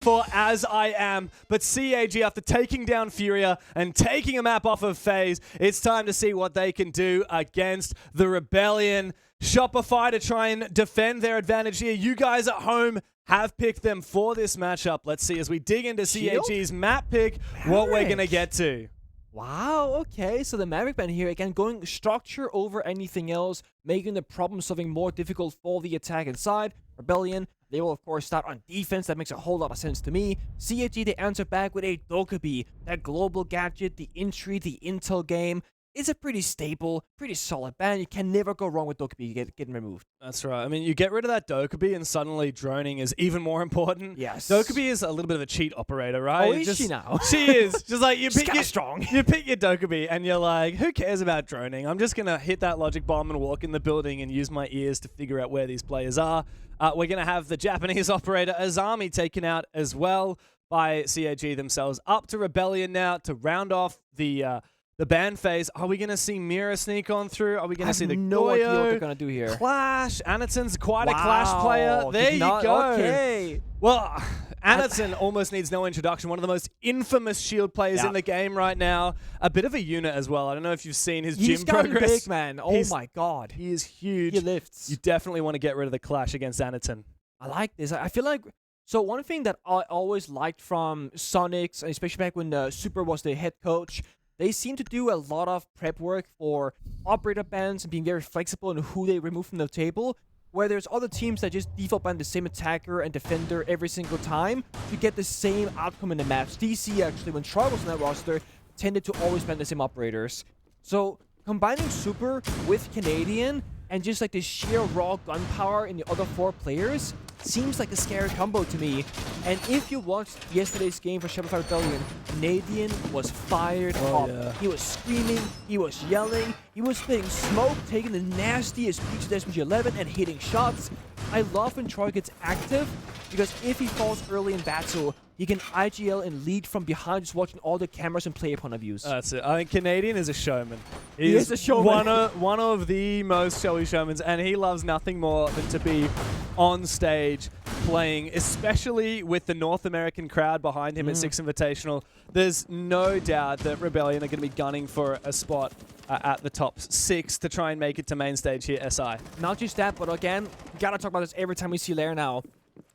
for As I Am, but CAG, after taking down Furia and taking a map off of FaZe, it's time to see what they can do against the Rebellion. Shopify to try and defend their advantage here. You guys at home have picked them for this matchup. Let's see as we dig into CAG's map pick what we're going to get to. Wow, okay, so the Maverick band here, again, going structure over anything else, making the problem-solving more difficult for the attack inside. Rebellion, they will, of course, start on defense. That makes a whole lot of sense to me. CAG, they answer back with a Dokkaebi. That global gadget, the entry, the intel game. It's a pretty stable, pretty solid band. You can never go wrong with Dokkaebi getting removed. That's right. I mean, you get rid of that Dokkaebi and suddenly droning is even more important. Yes. Dokkaebi is a little bit of a cheat operator, right? Oh, is she now? She is. Just like you pick strong. You pick your Dokkaebi and you're like, who cares about droning? I'm just going to hit that logic bomb and walk in the building and use my ears to figure out where these players are. We're going to have the Japanese operator Azami taken out as well by CAG themselves. Up to Rebellion now to round off the ban phase. Are we going to see Mira sneak on through? Are we going to see the no idea what Goyo they're going to do here. Clash? Anderson's quite a Clash player. There you go. Okay. Well, Anderson almost needs no introduction. One of the most infamous Shield players in the game right now. A bit of a unit as well. I don't know if you've seen his gym progress. He's big, man. Oh my god. He is huge. He lifts. You definitely want to get rid of the Clash against Anderson. I like this. I feel like... So one thing that I always liked from Sonics, especially back when Super was the head coach, they seem to do a lot of prep work for operator bans and being very flexible in who they remove from the table, where there's other teams that just default ban the same attacker and defender every single time to get the same outcome in the match. DC, actually, when Troy was on that roster, tended to always ban the same operators. So combining Super with Canadian and just like the sheer raw gunpowder in the other four players seems like a scary combo to me. And if you watched yesterday's game for Shopify Rebellion, Canadian was fired up. Yeah. He was screaming, he was yelling, he was spitting smoke, taking the nastiest peaks of SMG11 and hitting shots. I love when Troy gets active, because if he falls early in battle, he can IGL and lead from behind, just watching all the cameras and player point of views. That's it. I think Canadian is a showman. He is a showman. One of the most showy showmans, and he loves nothing more than to be on stage playing, especially with the North American crowd behind him at Six Invitational. There's no doubt that Rebellion are going to be gunning for a spot at the top 6 to try and make it to main stage here, SI. Not just that, but again, we gotta talk about this every time we see Lair now.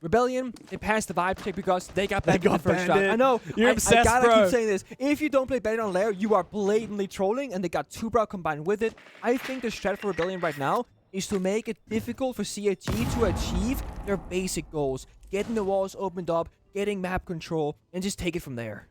Rebellion, they passed the vibe check because they got banned in the first round. I know. You're obsessed, I gotta bro. keep saying this. If you don't play better on Lair, you are blatantly trolling, and they got 2 Brow combined with it. I think the strat for Rebellion right now is to make it difficult for CAG to achieve their basic goals. Getting the walls opened up, getting map control, and just take it from there.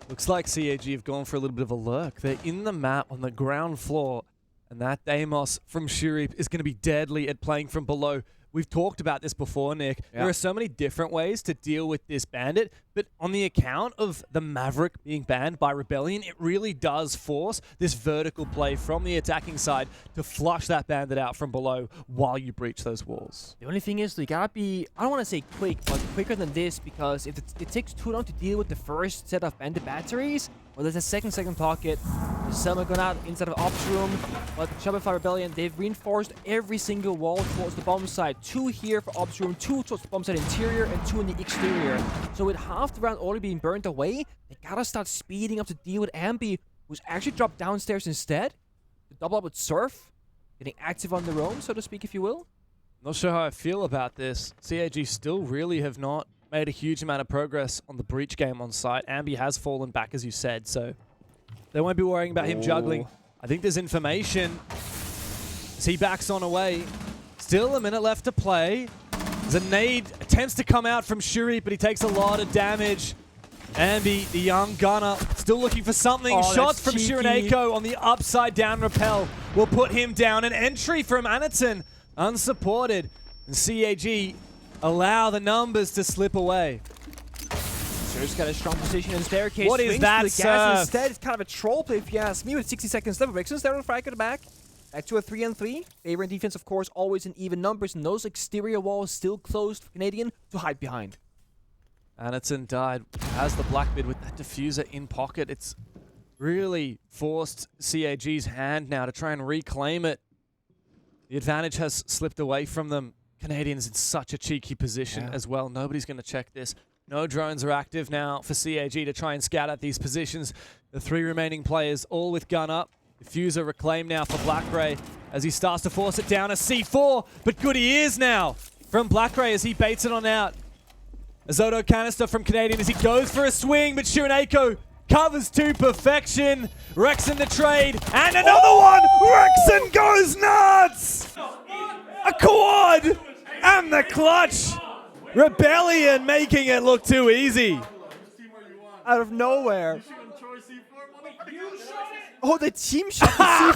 Looks like CAG have gone for a little bit of a lurk. They're in the map on the ground floor, and that Deimos from Shurip is going to be deadly at playing from below. We've talked about this before, Nick. Yeah. There are so many different ways to deal with this bandit, but on the account of the Maverick being banned by Rebellion, it really does force this vertical play from the attacking side to flush that bandit out from below while you breach those walls. The only thing is, you gotta be, I don't want to say quick, but quicker than this, because if it takes too long to deal with the first set of bandit batteries, well, there's a second pocket. The Selma going out inside of Ops room, but Shopify Rebellion, they've reinforced every single wall towards the bomb side. 2 here for Ops room, 2 towards the bomb side interior, and 2 in the exterior. So with half the round already being burned away, they gotta start speeding up to deal with Ambi, who's actually dropped downstairs instead. To double up with Surf, getting active on their own, so to speak, if you will. Not sure how I feel about this. CAG still really have not made a huge amount of progress on the breach game on site. Ambi has fallen back, as you said, so they won't be worrying about him juggling. I think there's information as he backs on away. Still a minute left to play. There's a nade, attempts to come out from Shuri, but he takes a lot of damage. Ambi, the young gunner, still looking for something. Oh, Shots from cheeky. Shiraneko on the upside down rappel will put him down. An entry from Anatson, unsupported. And CAG allow the numbers to slip away. Surf's got a strong position in staircase. What is Swings that, to the gas Surf? instead. It's kind of a troll play if you ask me, with 60 seconds left. Vixens there on Frag at the back. Back to a 3-on-3. Favoring defense, of course, always in even numbers, and those exterior walls still closed for Canadian to hide behind. Anatson died, has the Blackbeard with that diffuser in pocket. It's really forced CAG's hand now to try and reclaim it. The advantage has slipped away from them. Canadians in such a cheeky position as well. Nobody's going to check this. No drones are active now for CAG to try and scout out these positions. The 3 remaining players all with gun up. Diffuser reclaimed now for BlackRay as he starts to force it down a C4. But good he is now from BlackRay as he baits it on out. Azoto canister from Canadian as he goes for a swing, but Shiraneko covers to perfection. Rexon the trade, and another one! Rexon goes nuts! A quad! And the clutch! Rebellion making it look too easy. Out of nowhere. Oh, the team shot the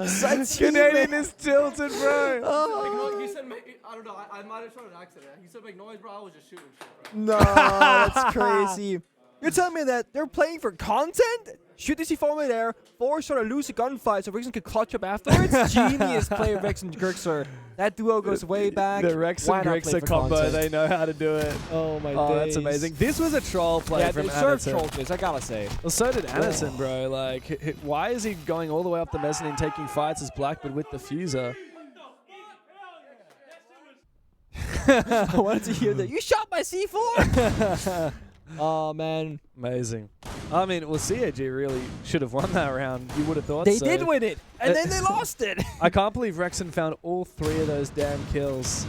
C4! Canadian is tilted, bro. He said, I don't know, I might have shot an accident. He said, make noise, bro. I was just shooting shit, bro. No, that's crazy. You're telling me that they're playing for content? Shoot the C4 in there, force her to lose a gunfight so Rexon could clutch up afterwards? Genius play, Rexon Grixer. That duo goes way back. The Rexon Grixer combo, they know how to do it. Oh my Oh, days. that's amazing. This was a troll play from they served Anderson. troll this, I gotta say. Well, so did Anderson, bro. Like, why is he going all the way up the mezzanine taking fights as Blackbird with the Diffuser? I wanted to hear that. You shot my C4! Oh, man. Amazing. I mean, well, CAG really should have won that round. You would have thought They so. did win it, and then they lost it. I can't believe Rexon found all 3 of those damn kills.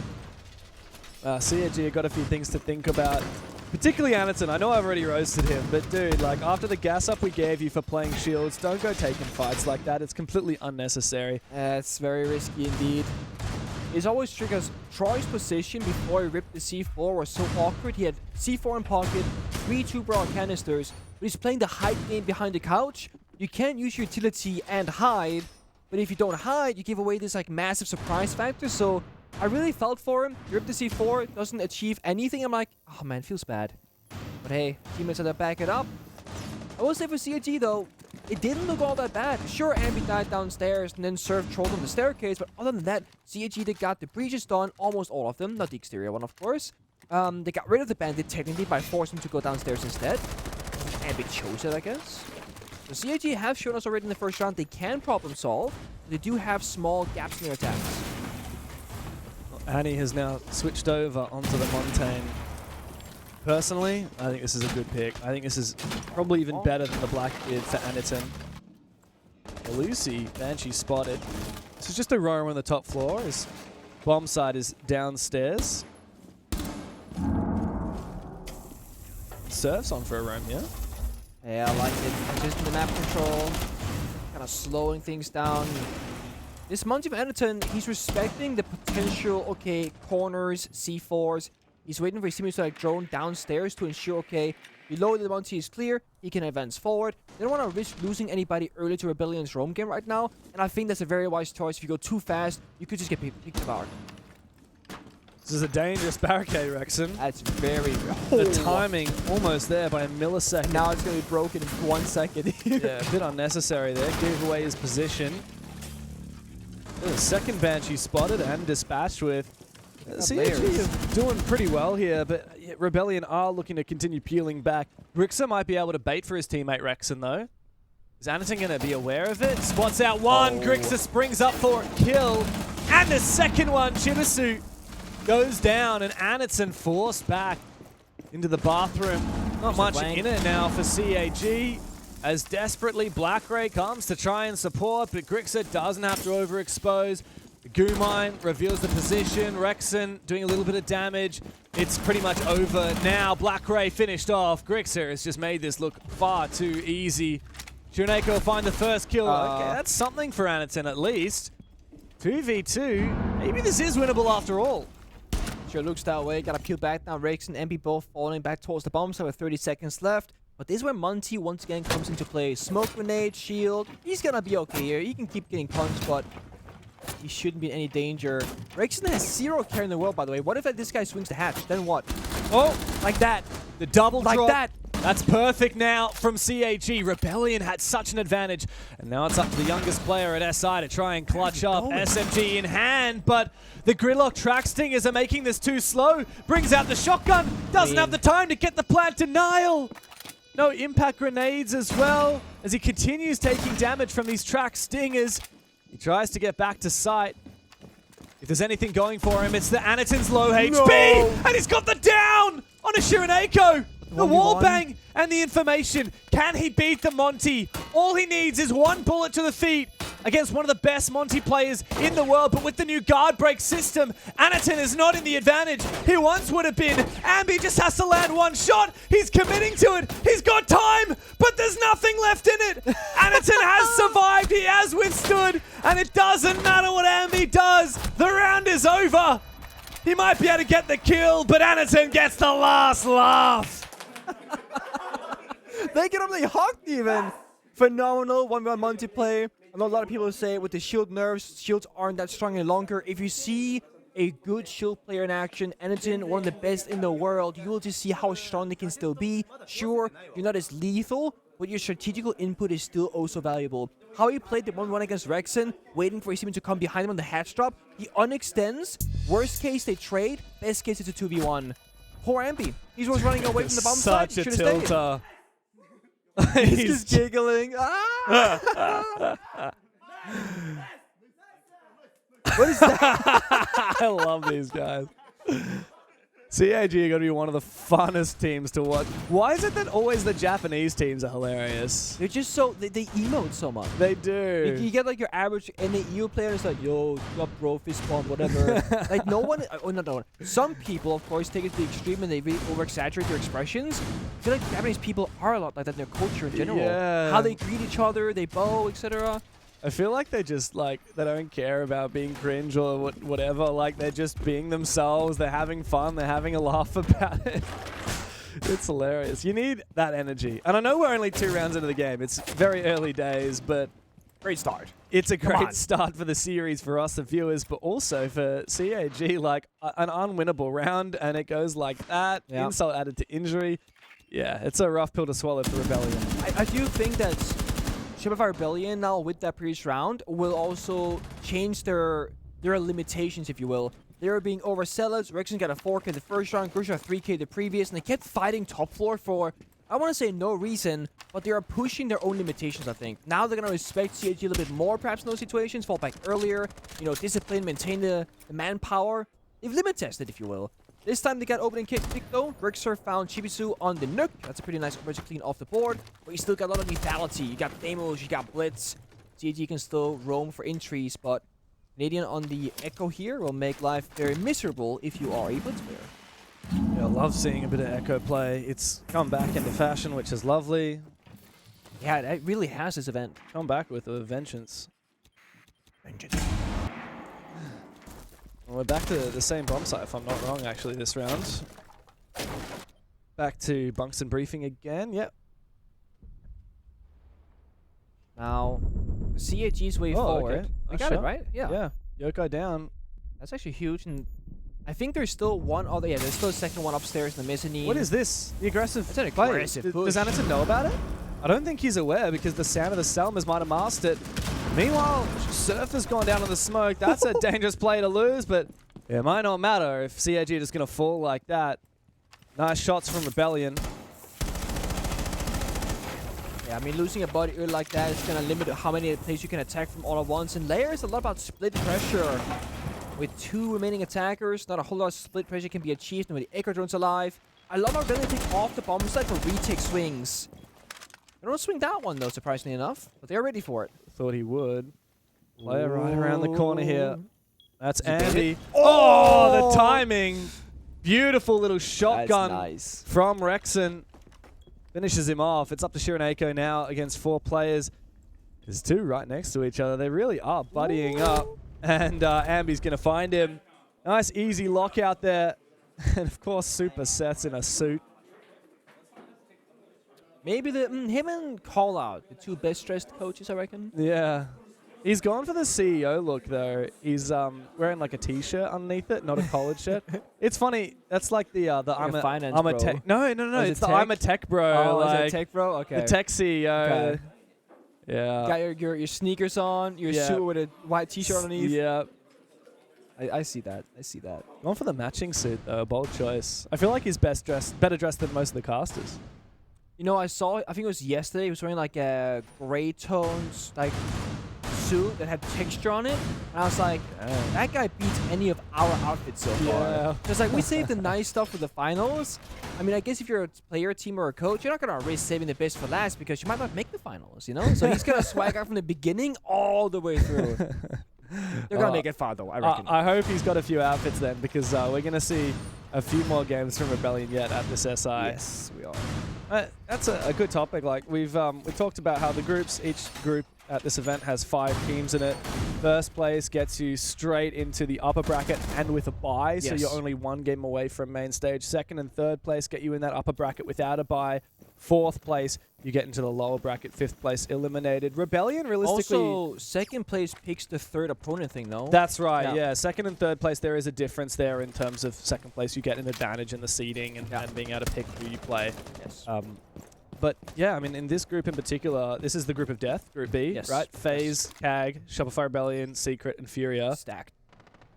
CAG have got a few things to think about. Particularly Anderson. I know I've already roasted him, but dude, like, after the gas up we gave you for playing shields, don't go taking fights like that. It's completely unnecessary. It's very risky indeed. It's always true because Troy's position before he ripped the C4 was so awkward. He had C4 in pocket, 3 2-barrel canisters, but he's playing the hide game behind the couch. You can't use utility and hide, but if you don't hide, you give away this like massive surprise factor. So I really felt for him. He ripped the C4, doesn't achieve anything. I'm like, oh man, feels bad. But hey, teammates had to back it up. I will say for CAG though, it didn't look all that bad. Sure, Ambi died downstairs and then served trolled on the staircase, but other than that, CAG they got the breaches done, almost all of them, not the exterior one, of course. They got rid of the bandit technically by forcing him to go downstairs instead. Ambi chose it, I guess. So CAG have shown us already in the first round they can problem solve. They do have small gaps in their attacks. Annie has now switched over onto the Montaigne. Personally, I think this is a good pick. I think this is probably even better than the Blackbeard for Anderton. Lucy, Banshee spotted. This is just Aurora on the top floor. His bomb site is downstairs. Surf's on for a roam, yeah? Yeah, I like it. Just the map control, kind of slowing things down. This Monty from Anderton, he's respecting the potential, okay, corners, C4s. He's waiting for his teammates to like drone downstairs to ensure, okay, below the Monty is clear, he can advance forward. They don't want to risk losing anybody early to Rebellion's roam game right now, and I think that's a very wise choice. If you go too fast, you could just get picked apart. This is a dangerous barricade, Rexon. That's very... The timing almost there by a millisecond. Now it's going to be broken in 1 second. Yeah, a bit unnecessary there. Gave away his position. The second Banshee spotted and dispatched with. CAG is doing pretty well here, but Rebellion are looking to continue peeling back. Grixer might be able to bait for his teammate Rexon, though. Is Anderton going to be aware of it? Spots out one. Grixer springs up for a kill. And the second one, Chimisu goes down, and Anderton forced back into the bathroom. Not much in it now for CAG. As desperately BlackRay comes to try and support, but Grixer doesn't have to overexpose. The goo mine reveals the position. Rexon doing a little bit of damage. It's pretty much over now. BlackRay finished off. Grixer has just made this look far too easy. Shiraneko will find the first kill. Okay, that's something for Anderton at least. 2v2. Maybe this is winnable after all. Sure looks that way. Gotta peel back now. Rex and MB both falling back towards the bomb site with 30 seconds left. But this is where Monty once again comes into play. Smoke grenade, shield. He's gonna be okay here. He can keep getting punched, but he shouldn't be in any danger. Rexon has 0 care in the world, by the way. What if this guy swings the hatch? Then what? Oh, Like that. the double drop. Like that. That's perfect now from CAG. Rebellion had such an advantage. And now it's up to the youngest player at SI to try and clutch up. SMG in hand, but the Gridlock track stingers are making this too slow. Brings out the shotgun. Doesn't have the time to get the plant denial. No impact grenades as well. As he continues taking damage from these track stingers. He tries to get back to site. If there's anything going for him, it's the Anaton's low HP, No. and he's got the down on a Shiraneko. The 1v1. wall bang and the information. Can he beat the Monty? All he needs is one bullet to the feet against one of the best Monty players in the world, but with the new guard break system, Anaton is not in the advantage he once would have been. Ambi just has to land one shot. He's committing to it. He's got time, but there's nothing left in it. Anaton has survived. He has withstood, and it doesn't matter what Ambi does. The round is over. He might be able to get the kill, but Anaton gets the last laugh. They get up, they hugged even. Phenomenal 1v1 multiplayer. I know a lot of people say with the shield nerfs, shields aren't that strong any longer. If you see a good shield player in action, Anaton, one of the best in the world, you will just see how strong they can still be. Sure, you're not as lethal, but your strategical input is still also valuable. How he played the 1v1 against Rexon, waiting for his team to come behind him on the hatch drop. He unextends. Worst case, they trade. Best case, it's a 2v1. Poor Ambi. He's just running away from the bomb site. Such a Should've stayed. tilter. He's just giggling. Ah! What is that? I love these guys. CAG are going to be one of the funnest teams to watch. Why is it that always the Japanese teams are hilarious? They're just so they emote so much. They do. You get like your average NAU player is like, yo, what bro, fist bump, whatever. Like no one, not no one. Some people, of course, take it to the extreme and they really over-exaggerate their expressions. I feel like Japanese people are a lot like that in their culture in general. Yeah. How they greet each other, they bow, etc. I feel like they just like, they don't care about being cringe or whatever. Like they're just being themselves. They're having fun. They're having a laugh about it. It's hilarious. You need that energy. And I know we're only 2 rounds into the game. It's very early days, but Great start. it's a Come great on. start for the series for us, the viewers, but also for CAG, like an unwinnable round, and it goes like that. Yeah. Insult added to injury. Yeah, it's a rough pill to swallow for Rebellion. I do think that Shopify Rebellion now with that previous round will also change their limitations, if you will. They were being overzealous. Rexon got a 4K the first round, Crucial got 3K the previous, and they kept fighting top floor for, I want to say no reason, but they are pushing their own limitations, I think. Now they're going to respect CAG a little bit more, perhaps in those situations, fall back earlier, discipline, maintain the manpower. They've limit tested, if you will. This time they got opening kick though. Rixer found Chibisu on the Nook. That's a pretty nice operation clean off the board. But you still got a lot of lethality. You got Deimos, you got Blitz. CAG can still roam for entries, but Canadian on the Echo here will make life very miserable if you are a Blitz player. Yeah, I love seeing a bit of Echo play. It's come back into fashion, which is lovely. Yeah, it really has this event. Come back with a vengeance. Well, we're back to the same bomb site, if I'm not wrong, actually, this round. Back to bunks and briefing again. Yep. Now, CAG's way forward. Okay. I Nice got it, shot. right? Yeah. Yeah. Yoko down. That's actually huge. And I think there's still one other. Yeah, there's still a second one upstairs in the mezzanine. What is this? The aggressive That's an play. aggressive Does push. Anaton know about it? I don't think he's aware because the sound of the Selmas might have masked it. Meanwhile, Surfer's gone down in the smoke. That's a dangerous play to lose, but it might not matter if CAG are just going to fall like that. Nice shots from Rebellion. Yeah, I mean, losing a body early like that is going to limit how many plays you can attack from all at once. And Lair is a lot about split pressure. With 2 remaining attackers, not a whole lot of split pressure can be achieved when the Echo Drone's alive. I love our ability to take off the bomb site for retake swings. They don't swing that one, though, surprisingly enough. But they're ready for it. Thought he would. Player right around the corner here. That's Did you get Andy. it? Oh, the timing. Beautiful little shotgun nice. from Rexon. Finishes him off. It's up to Shiraneko now against 4 players. There's 2 right next to each other. They really are buddying up. And Ambi's going to find him. Nice, easy lockout there. And, of course, Super sets in a suit. Maybe him and Call Out, the 2 best dressed coaches, I reckon. Yeah. He's gone for the CEO look, though. He's wearing like a T-shirt underneath it, not a collared shirt. It's funny. That's like the Like a finance bro. tech. No. Oh, is It's it the tech? I'm a tech bro. Oh, is like it tech bro? Okay. the tech CEO. Okay. Yeah. Got your sneakers on, your Yeah. suit with a white T-shirt underneath. Yeah. I see that. I see that. Gone for the matching suit though. Bold choice. I feel like he's better dressed than most of the casters. You know, I think it was yesterday. He was wearing like a gray tones, like suit that had texture on it, and I was like, that guy beats any of our outfits so far. Because like we saved the nice stuff for the finals. I mean, I guess if you're a player, team, or a coach, you're not gonna risk saving the best for last because you might not make the finals, you know. So he's gonna swag out from the beginning all the way through. They're gonna make it far though, I reckon. I hope he's got a few outfits then, because we're gonna see a few more games from Rebellion yet at this SI. Yes, we are. That's a good topic. Like we talked about how each group at this event has 5 teams in it. First place gets you straight into the upper bracket and with a bye, so you're only 1 game away from main stage. Second and third place get you in that upper bracket without a bye. Fourth place, you get into the lower bracket. Fifth place, eliminated. Rebellion, realistically... Also, second place picks the third opponent thing, though. That's right, yeah. Second and third place, there is a difference there in terms of second place. You get an advantage in the seeding and being able to pick who you play. Yes. But yeah, I mean, in this group in particular, this is the group of death, Group B, right? FaZe, CAG, Shopify Rebellion, Secret, and Furia. Stacked.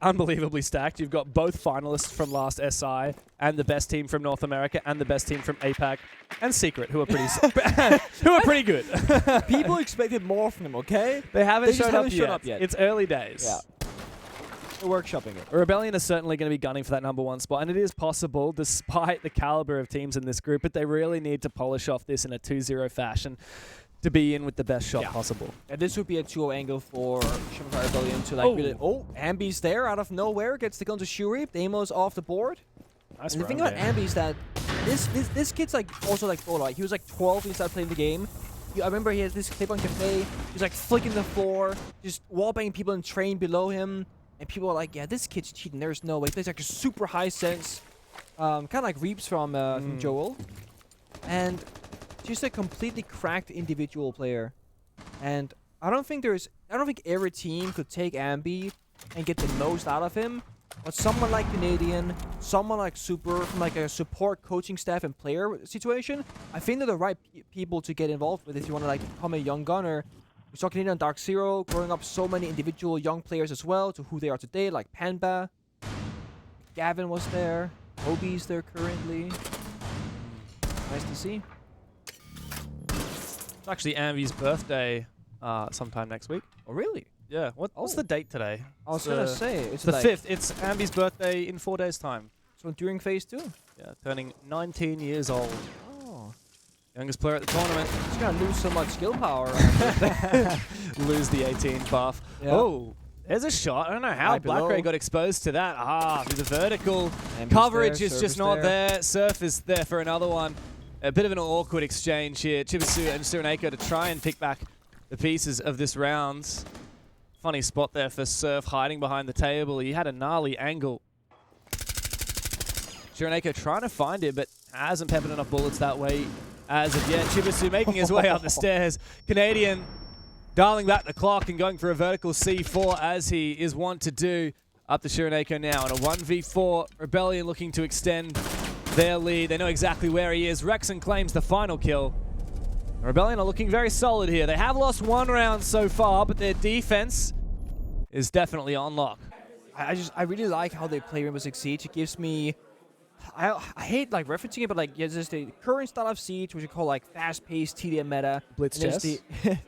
Unbelievably stacked. You've got both finalists from last SI and the best team from North America and the best team from APAC and Secret, who are pretty good. People expected more from them, okay? They haven't shown up yet. It's early days. Yeah. They're workshopping it. Rebellion is certainly going to be gunning for that #1 spot, and it is possible, despite the caliber of teams in this group, but they really need to polish off this in a 2-0 fashion to be in with the best shot possible. And this would be a 2-0 angle for Shopify Rebellion to like really... Oh, Ambi's there out of nowhere, gets the gun to Shuri. Demo's off the board. Nice. And the thing about Ambi is that this kid's like also like he was like 12 when he started playing the game. I remember he has this clip on Cafe. He's like flicking the floor, just wallbanging people in train below him. And people are like, yeah, this kid's cheating. There's no way. He plays like a super high sense. Kind of like Reaps from Joel. And just a completely cracked individual player. And I don't think every team could take Ambi and get the most out of him. But someone like Canadian, someone like Super, from like a support coaching staff and player situation, I think they're the right people to get involved with if you want to like become a young gunner. We saw Canadian on Dark Zero growing up so many individual young players as well to who they are today, like Panba. Gavin was there. Obi's there currently. Nice to see. It's actually Ambi's birthday sometime next week. Oh, really? Yeah. What's the date today? I was going to say. It's the like 5th. It's Ambi's birthday in 4 days' time. So during phase 2? Yeah, turning 19 years old. Oh. Youngest player at the tournament. He's going to lose so much skill power. Lose the 18 buff. Yeah. Oh, there's a shot. I don't know how Right below. Blackray got exposed to that. Through the vertical. Ambi's Coverage there, is Surf just is not there. there. Surf is there for another one. A bit of an awkward exchange here. Chibisu and Surinako to try and pick back the pieces of this round. Funny spot there for Surf hiding behind the table. He had a gnarly angle. Surinako trying to find it, but hasn't peppered enough bullets that way as of yet. Chibisu making his way up the stairs. Canadian dialing back the clock and going for a vertical C4 as he is wont to do. Up to Surinako now in a 1v4. Rebellion looking to extend their lead. They know exactly where he is. Rexon claims the final kill. Rebellion are looking very solid here. They have lost 1 round so far, but their defense is definitely on lock. I really like how they play Rainbow Six Siege. It gives me... I hate like referencing it, but like there's the current style of Siege, which we call like fast-paced TDM meta. Blitz chess?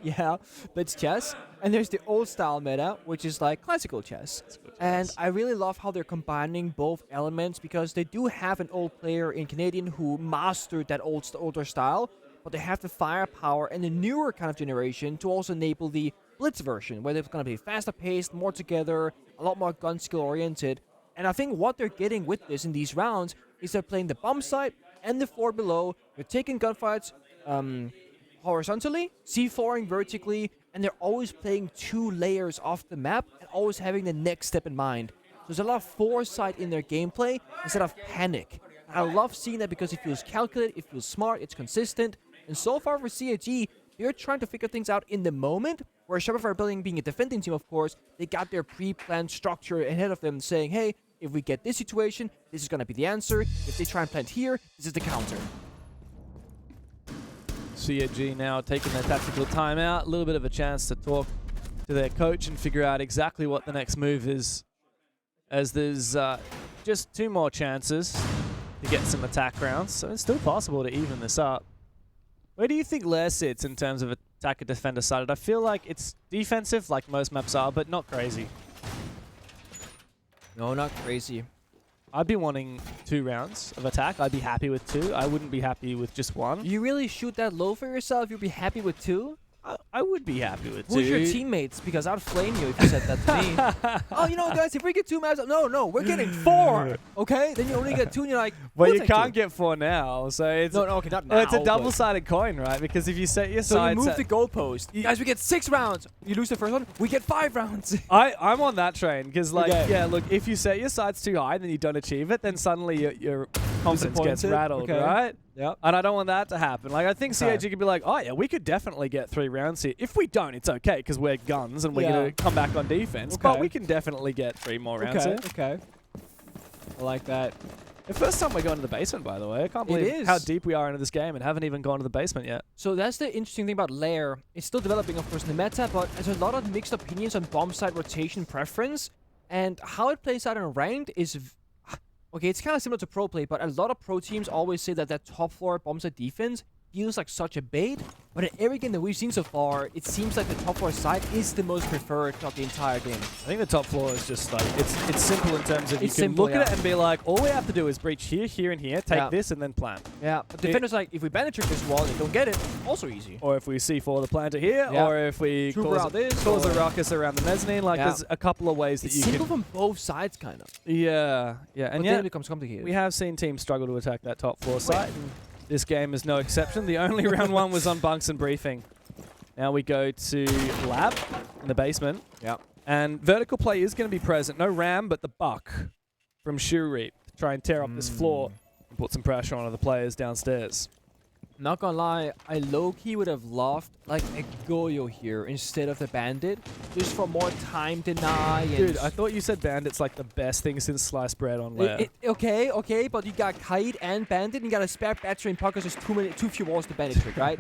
Yeah, Blitz chess. And there's the old style meta, which is like classical chess. And I really love how they're combining both elements because they do have an old player in Canadian who mastered that older style, but they have the firepower and the newer kind of generation to also enable the Blitz version, where they're going to be faster paced, more together, a lot more gun skill oriented. And I think what they're getting with this in these rounds is they're playing the bomb site and the floor below. They're taking gunfights horizontally, C4ing vertically, and they're always playing 2 layers off the map and always having the next step in mind. So there's a lot of foresight in their gameplay instead of panic. And I love seeing that because it feels calculated, it feels smart, it's consistent. And so far for CAG, they're trying to figure things out in the moment, where Shopify Rebellion, being a defending team, of course, they got their pre-planned structure ahead of them saying, hey, if we get this situation, this is going to be the answer. If they try and plant here, this is the counter. CAG now taking their tactical timeout. A little bit of a chance to talk to their coach and figure out exactly what the next move is, as there's just 2 more chances to get some attack rounds. So it's still possible to even this up. Where do you think Lair sits in terms of attacker defender sided. I feel like it's defensive, like most maps are, but not crazy. No, not crazy. I'd be wanting 2 rounds of attack. I'd be happy with 2. I wouldn't be happy with just 1. You really shoot that low for yourself? You'd be happy with 2? I would be happy with 2. Who's your teammates? Because I'd flame you if you said that to me. Oh, you know, guys, if we get 2 maps, no, we're getting 4. Okay, then you only get 2, and you're like, well, we'll you take can't 2. get 4 now, so it's No, okay, not now. well, it's a but- double-sided coin, right? Because if you set your So you sights, move the goalpost. Guys, we get 6 rounds. You lose the first one, we get 5 rounds. I'm on that train because, like, Okay. yeah, look, if you set your sights too high and then you don't achieve it, then suddenly your confidence gets Disappointed? rattled, Okay. right? Yep. And I don't want that to happen. Like, I think Okay. CAG could be like, oh, yeah, we could definitely get 3 rounds here. If we don't, it's okay because we're guns and we're Yeah. going to come back on defense. But Okay. we can definitely get 3 more rounds here. Okay. I like that. The first time we're going to the basement, by the way. I can't believe is. how deep we are into this game and haven't even gone to the basement yet. So that's the interesting thing about Lair. It's still developing, of course, in the meta, but there's a lot of mixed opinions on bomb site rotation preference. And how it plays out in ranked is... Okay, it's kind of similar to pro play, but a lot of pro teams always say that that top floor bomb site defense feels like such a bait. But in every game that we've seen so far, it seems like the top floor side is the most preferred of the entire game. I think the top floor is just like, it's simple in terms of you It's can simple, look at it yeah. and be like, all we have to do is breach here, here, and here, take Yeah. this, and then plan. Yeah, but defenders like, if we bandit trick this wall and they don't get it, also easy. Or if we C4 the planter here, Yeah. or if we Trooper out this, cause a or- ruckus around the mezzanine. Like, Yeah. there's a couple of ways that It's you simple can... from both sides, kind of. Yeah, yeah. But And then yet, it becomes complicated. we have seen teams struggle to attack that top floor site. And this game is no exception. The only round 1 was on bunks and briefing. Now we go to lab in the basement. Yeah. And vertical play is going to be present. No ram, but the buck from Shoe Reap to try and tear up this floor and put some pressure onto the players downstairs. Not gonna lie, I low-key would have loved like a Goyo here instead of the Bandit, just for more time deny. And Dude, I thought you said Bandit's like the best thing since sliced bread on Lair. okay, but you got Kite and Bandit, and you got a spare battery in pockets. There's too few walls to Bandit trick, right?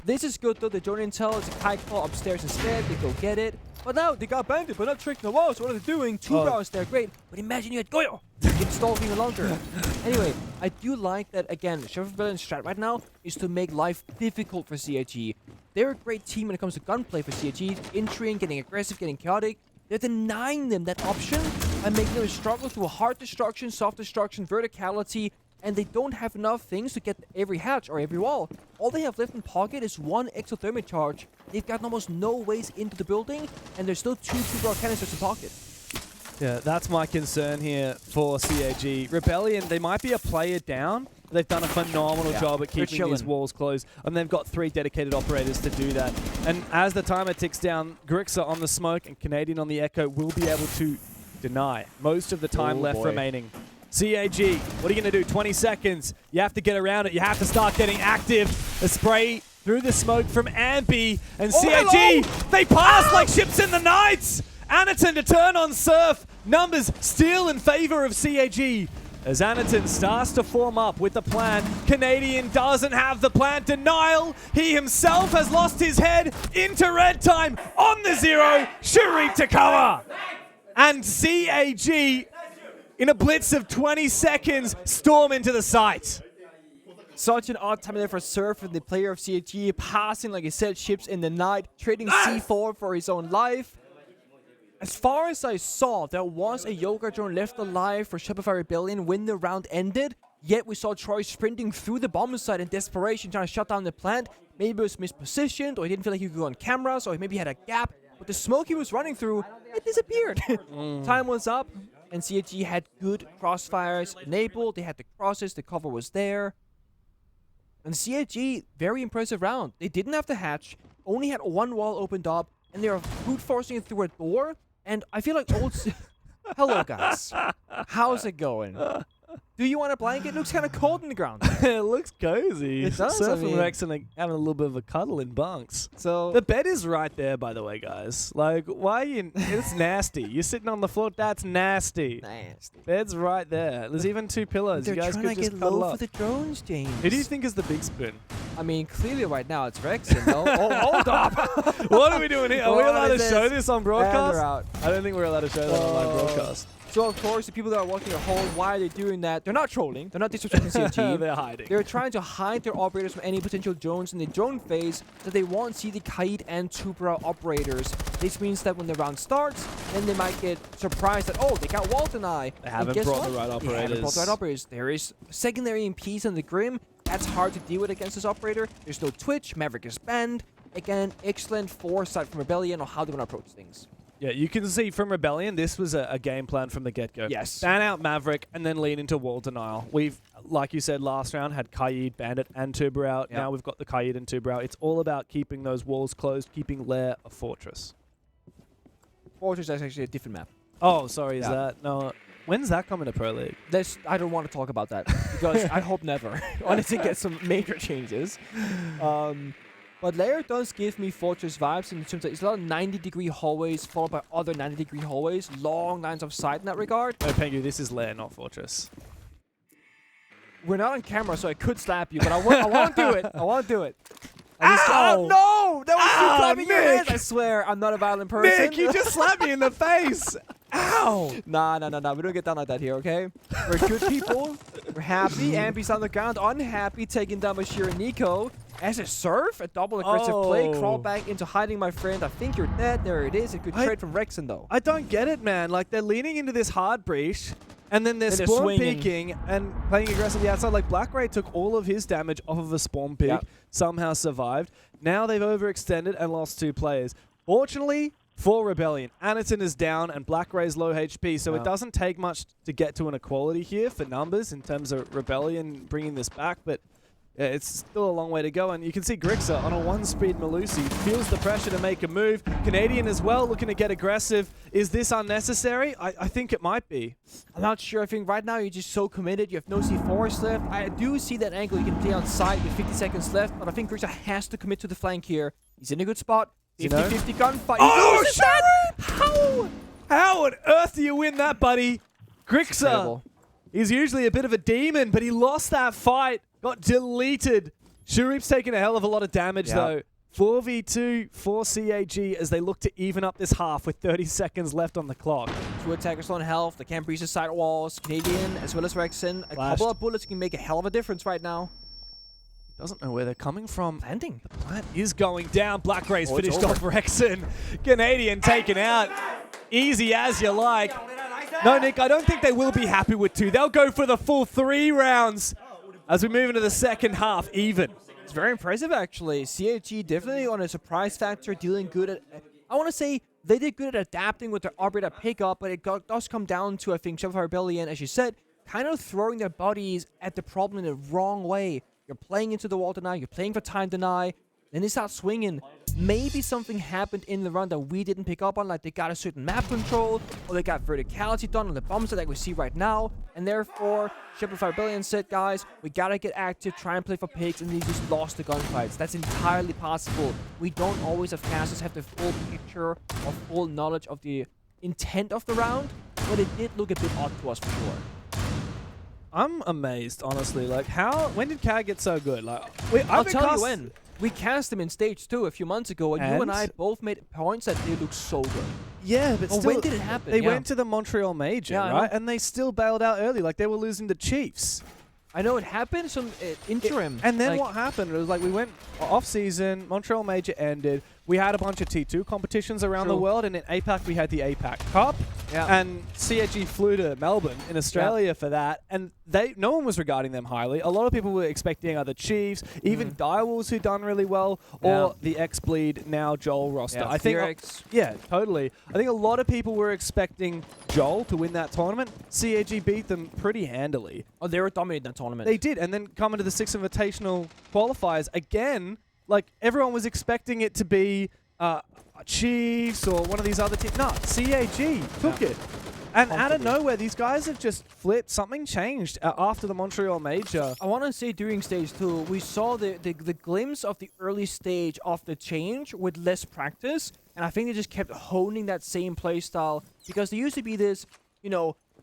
This is good though. They don't intel. It's a Kite call upstairs instead. They go get it. But now they got Bandit, but not trick the walls. What are they doing? 2 rounds there, great. But imagine you had Goyo. Get stalled even longer. Anyway, I do like that again. Shopify's strat right now is to make life difficult for CAG. They're a great team when it comes to gunplay for CAG, entering, getting aggressive, getting chaotic. They're denying them that option and making them struggle through hard destruction, soft destruction, verticality, and they don't have enough things to get every hatch or every wall. All they have left in pocket is 1 exothermic charge. They've got almost no ways into the building, and there's still 2 2-bar canisters in pocket. Yeah, that's my concern here for CAG. Rebellion, they might be a player down. They've done a phenomenal job at They're keeping these chilling. walls closed, and they've got 3 dedicated operators to do that. And as the timer ticks down, Grixa on the smoke and Canadian on the echo will be able to deny most of the time left remaining. CAG, what are you going to do? 20 seconds. You have to get around it. You have to start getting active. A spray through the smoke from Ambi. And CAG, hello! they pass like ships in the night. Anaton to turn on Surf. Numbers still in favor of CAG. As Anaton starts to form up with the plan, Canadian doesn't have the plan. Denial. He himself has lost his head into red time on the 0. Shuri to cover. And CAG, in a blitz of 20 seconds, storm into the site. Such an odd time there for Surf and the player of CAG, passing, like I said, ships in the night, trading C4 for his own life. As far as I saw, there was a Yoga drone left alive for Shopify Rebellion when the round ended. Yet we saw Troy sprinting through the bomb site in desperation, trying to shut down the plant. Maybe it was mispositioned, or he didn't feel like he could go on cameras, or maybe he had a gap. But the smoke he was running through, it disappeared. Time was up, and CAG had good crossfires enabled. They had the crosses, the cover was there. And CAG, very impressive round. They didn't have the hatch, only had 1 wall opened up, and they are brute forcing it through a door. And I feel like old... Hello, guys. How's it going? Do you want a blanket? It looks kind of cold in the ground. It looks cozy. It does, Surf I and mean- Rex and having a little bit of a cuddle in bunks. So... The bed is right there, by the way, guys. Like, why are you... It's nasty. You're sitting on the floor. That's nasty. nasty. Bed's right there. There's even 2 pillows. They're You guys trying could to just get cuddle low up. for the drones, James. Who do you think is the big spoon? I mean, clearly right now it's Rexen, though. Oh, hold up. What are we doing here? Are we What allowed to is show this? this on And they're broadcast? out. I don't think we're allowed to show that on live broadcast. So, of course, the people that are watching at home, why are they doing that? They're not trolling. They're not disrespecting CAG. They're hiding. They're trying to hide their operators from any potential drones in the drone phase, so they won't see the Kaid and Tubra operators. This means that when the round starts, then they might get surprised that, oh, they got Walt and I. They haven't And guess brought what? the right They haven't brought the right operators. operators. There is secondary MPs on the Grim. That's hard to deal with against this operator. There's no Twitch. Maverick is banned. Again, excellent foresight from Rebellion on how they're going to approach things. Yeah, you can see from Rebellion, this was a game plan from the get-go. Yes. Ban out Maverick and then lean into wall denial. We've, like you said last round, had Kaid, Bandit, and Tuber out. Yep. Now we've got the Kaid and Tuber out. It's all about keeping those walls closed, keeping Lair a fortress. Fortress is actually a different map. Oh, sorry, is Yeah. that? No. When's that coming to Pro League? I don't want to talk about that because I hope never. Honestly, get some major changes. But Lair does give me Fortress vibes in terms of it's a lot of 90-degree hallways followed by other 90-degree hallways. Long lines of sight in that regard. No, Pengu, this is Lair, not Fortress. We're not on camera, so I could slap you, but I won't do it. I won't do it. Ow! No! That was you Ow, clapping your hands. Nick! I swear, I'm not a violent person. Nick, you just slapped me in the face! Ow! Nah. We don't get down like that here, okay? We're good people. We're happy. Ambi's on the ground. Unhappy, taking down Bashir and Nico. As a surf, a double aggressive play. Crawl back into hiding, my friend. I think you're dead. There it is. A good trade from Rexen, though. I don't get it, man. Like, they're leaning into this hard breach, and then they're And they're spawn swinging. peeking and playing aggressively outside. Like, Black Ray took all of his damage off of a spawn peek, Yep. somehow survived. Now they've overextended and lost 2 players. Fortunately, for Rebellion, Anaton is down and Black Ray's low HP, so it doesn't take much to get to an equality here for numbers in terms of Rebellion bringing this back, but yeah, it's still a long way to go, and you can see Grixa on a 1-speed Malusi feels the pressure to make a move. Canadian as well, looking to get aggressive. Is this unnecessary? I think it might be. I'm not sure. I think right now you're just so committed. You have no C4s left. I do see that angle. You can play on side with 50 seconds left, but I think Grixa has to commit to the flank here. He's in a good spot. 50-50 gunfight. Oh, He loses that! How on earth do you win that, buddy? Grixa, Incredible. he's usually a bit of a demon, but he lost that fight, got deleted. Shurip's taking a hell of a lot of damage, though. 4v2 for CAG as they look to even up this half with 30 seconds left on the clock. 2 attackers on health. They can't breach the side walls. Canadian as well as Rexen. A couple of bullets can make a hell of a difference right now. Doesn't know where they're coming from. Landing. The plant is going down. Black Ray's Oh, it's finished over. off Rexen. Canadian taken out. Easy as you like. No, Nick, I don't think they will be happy with 2. They'll go for the full 3 rounds as we move into the second half even. It's very impressive, actually. CAG definitely on a surprise factor, dealing good at... I want to say they did good at adapting with their operator pickup, but it does come down to, I think, Shopify Rebellion, as you said, kind of throwing their bodies at the problem in the wrong way. You're playing into the wall deny, you're playing for time deny, then they start swinging. Maybe something happened in the run that we didn't pick up on, like they got a certain map control, or they got verticality done on the bombs that we see right now, and therefore, Shopify Rebellion said, guys, we gotta get active, try and play for pigs, and they just lost the gunfights. That's entirely possible. We don't always have casters have the full picture or full knowledge of the intent of the round, but it did look a bit odd to us for sure. I'm amazed, honestly. Like, when did CAG get so good? Like, I'll tell you when. We cast them in stage 2 a few months ago, and you and I And? both made points that they look so good. Yeah, but Well, still, when did it happen? They Yeah. went to the Montreal Major, Yeah, I know. right? And they still bailed out early. Like, they were losing to Chiefs. I know it happened, some interim. And then like, what happened? It was like we went off-season, Montreal Major ended. We had a bunch of T2 competitions around the True. world, and in APAC we had the APAC Cup. Yeah. And CAG flew to Melbourne in Australia for that, and no one was regarding them highly. A lot of people were expecting other Chiefs, even Direwolves who'd done really well, or the X-Bleed, now Joel roster. Yeah, I think, Fearx. yeah, totally. I think a lot of people were expecting Joel to win that tournament. CAG beat them pretty handily. Oh, they were dominating that tournament. They did, and then coming to the Six Invitational qualifiers again, like everyone was expecting it to be Chiefs or one of these other teams. No, CAG took it. And out of nowhere, these guys have just flipped. Something changed after the Montreal Major. I want to say during stage 2, we saw the glimpse of the early stage of the change with less practice, and I think they just kept honing that same play style because there used to be this,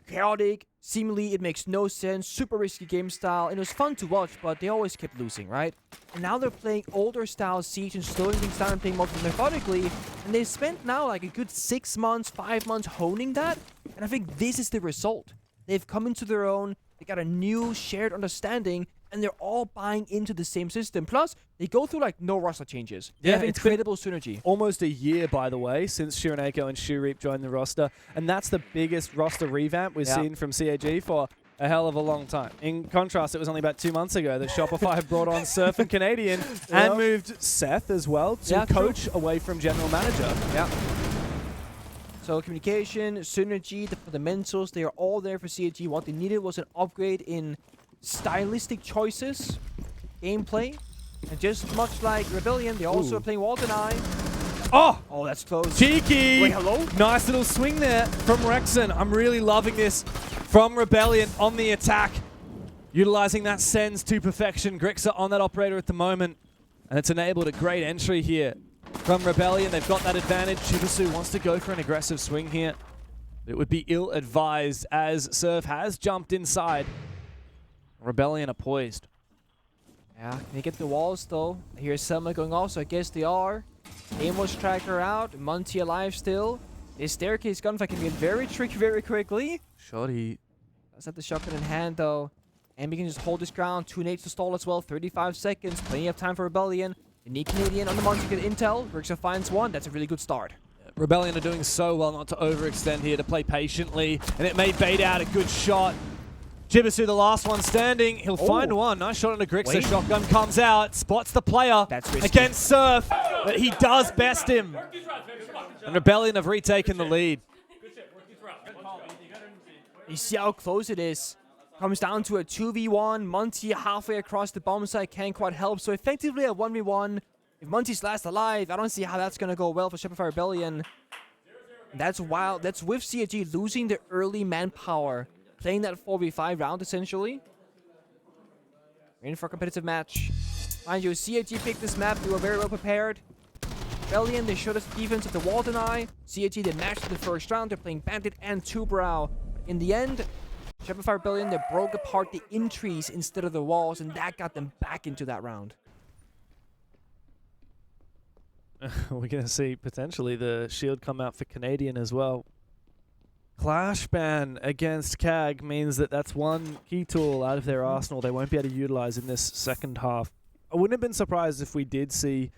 chaotic, Seemingly, it makes no sense, super risky game style, and it was fun to watch, but they always kept losing, right? And now they're playing older style Siege and slowing things down and playing more methodically, and they've spent now like a good 6 months, 5 months honing that, and I think this is the result. They've come into their own, they got a new shared understanding, and they're all buying into the same system. Plus, they go through like no roster changes. They have incredible synergy. Almost a year, by the way, since Shiraneko and Shureep joined the roster, and that's the biggest roster revamp we've seen from CAG for a hell of a long time. In contrast, it was only about 2 months ago that Shopify brought on Surf and Canadian and moved Seth as well to coach away from general manager. Yeah. So communication, synergy, the fundamentals, they are all there for CAG. What they needed was an upgrade in stylistic choices, gameplay, and just much like Rebellion, they also are playing Walden Eye. Oh, that's close. Cheeky! Wait, hello? Nice little swing there from Rexon. I'm really loving this from Rebellion on the attack. Utilizing that sends to perfection. Grixer on that operator at the moment. And it's enabled a great entry here from Rebellion. They've got that advantage. Shibasu wants to go for an aggressive swing here. It would be ill-advised as Surf has jumped inside. Rebellion are poised. Yeah, can they get the walls though? Here's Selma going off, so I guess they are. Amos tracker out, Monty alive still. This staircase gunfight can get very tricky very quickly. Shoddy. Does have the shotgun in hand though. And we can just hold this ground. 2 nades to stall as well. 35 seconds. Plenty of time for Rebellion. They need Canadian on the Monty to get intel. Grixer finds one. That's a really good start. Rebellion are doing so well not to overextend here, to play patiently. And it may bait out a good shot. Jibisu, the last one standing. He'll find one. Nice shot on a Grixer. Shotgun comes out. Spots the player. That's risky. Against Surf. But he does best him. And Rebellion have retaken the lead. You see how close it is. Comes down to a 2v1. Monty halfway across the bomb site can't quite help. So effectively a 1v1. If Monty's last alive, I don't see how that's going to go well for Shopify Rebellion. That's wild. That's with CAG losing the early manpower. Playing that 4v5 round, essentially. We're in for a competitive match. Mind you, CAG picked this map. They were very well prepared. Rebellion, they showed us the defense of the Walden Eye. CAG, they matched in the first round. They're playing Bandit and Two-Brow. In the end, Shopify Rebellion, they broke apart the entries instead of the walls, and that got them back into that round. We're going to see potentially the shield come out for Canadian as well. Clash ban against CAG means that that's one key tool out of their arsenal they won't be able to utilize in this second half. I wouldn't have been surprised if we did see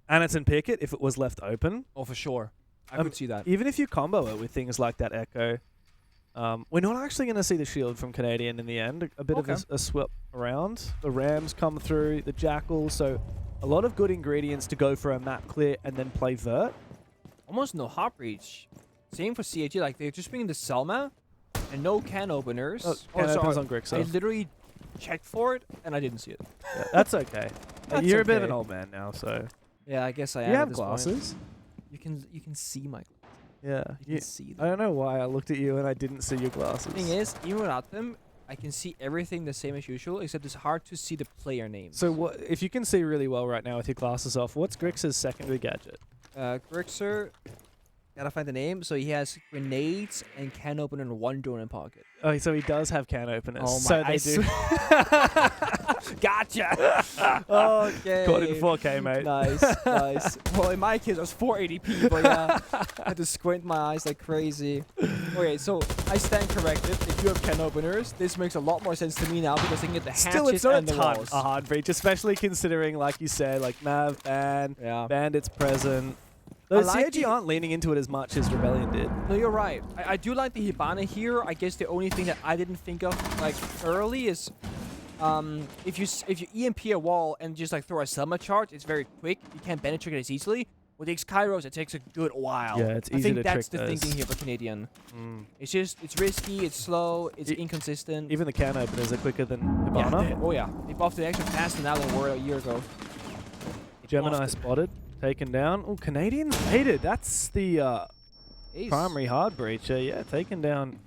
Anaton pick it if it was left open. Oh, for sure. I could see that. Even if you combo it with things like that Echo, we're not actually going to see the shield from Canadian in the end. A bit of a swap around. The Rams come through, the Jackal, so a lot of good ingredients to go for a map clear and then play vert. Almost no hop reach. Same for CAG, like they're just bringing the Selma and no can openers. Can opens on Grixer. I literally checked for it and I didn't see it. Yeah, that's okay. You're a bit of an old man now, so. Yeah, I guess I am. You have at this glasses. Point. You can see my glasses. Yeah. You can see them. I don't know why I looked at you and I didn't see your glasses. The thing is, even without them, I can see everything the same as usual, except it's hard to see the player names. So what if you can see really well right now with your glasses off, what's Grixer's secondary gadget? Grixer, gotta find the name. So he has grenades and can opener in one door in pocket. Oh, so he does have can openers. Oh so my! they do. Gotcha. Okay. Caught it in 4K, mate. Nice, nice. Well, in my case, it was 480p, but yeah, I had to squint my eyes like crazy. Okay, so I stand corrected. If you have can openers, this makes a lot more sense to me now because they can get the hatches Still, it's not and a the ton walls. a hard breach, especially considering, like you said, like Mav, Ban, Bandit's present. Though CAG aren't leaning into it as much as Rebellion did. No, you're right. I do like the Hibana here. I guess the only thing that I didn't think of like early is if you EMP a wall and just like throw a Selma charge, it's very quick. You can't bend trigger it as easily. With X Kairos, it takes a good while. Yeah, it's easy to I think that's trick the those. thinking here for Canadian. It's risky, it's slow, it's inconsistent. Even the can openers are quicker than Yeah, Hibana. they buffed it extra faster now than they were a year ago. Gemini spotted, taken down. Oh, Canadian faded. That's the primary hard breacher. Yeah, taken down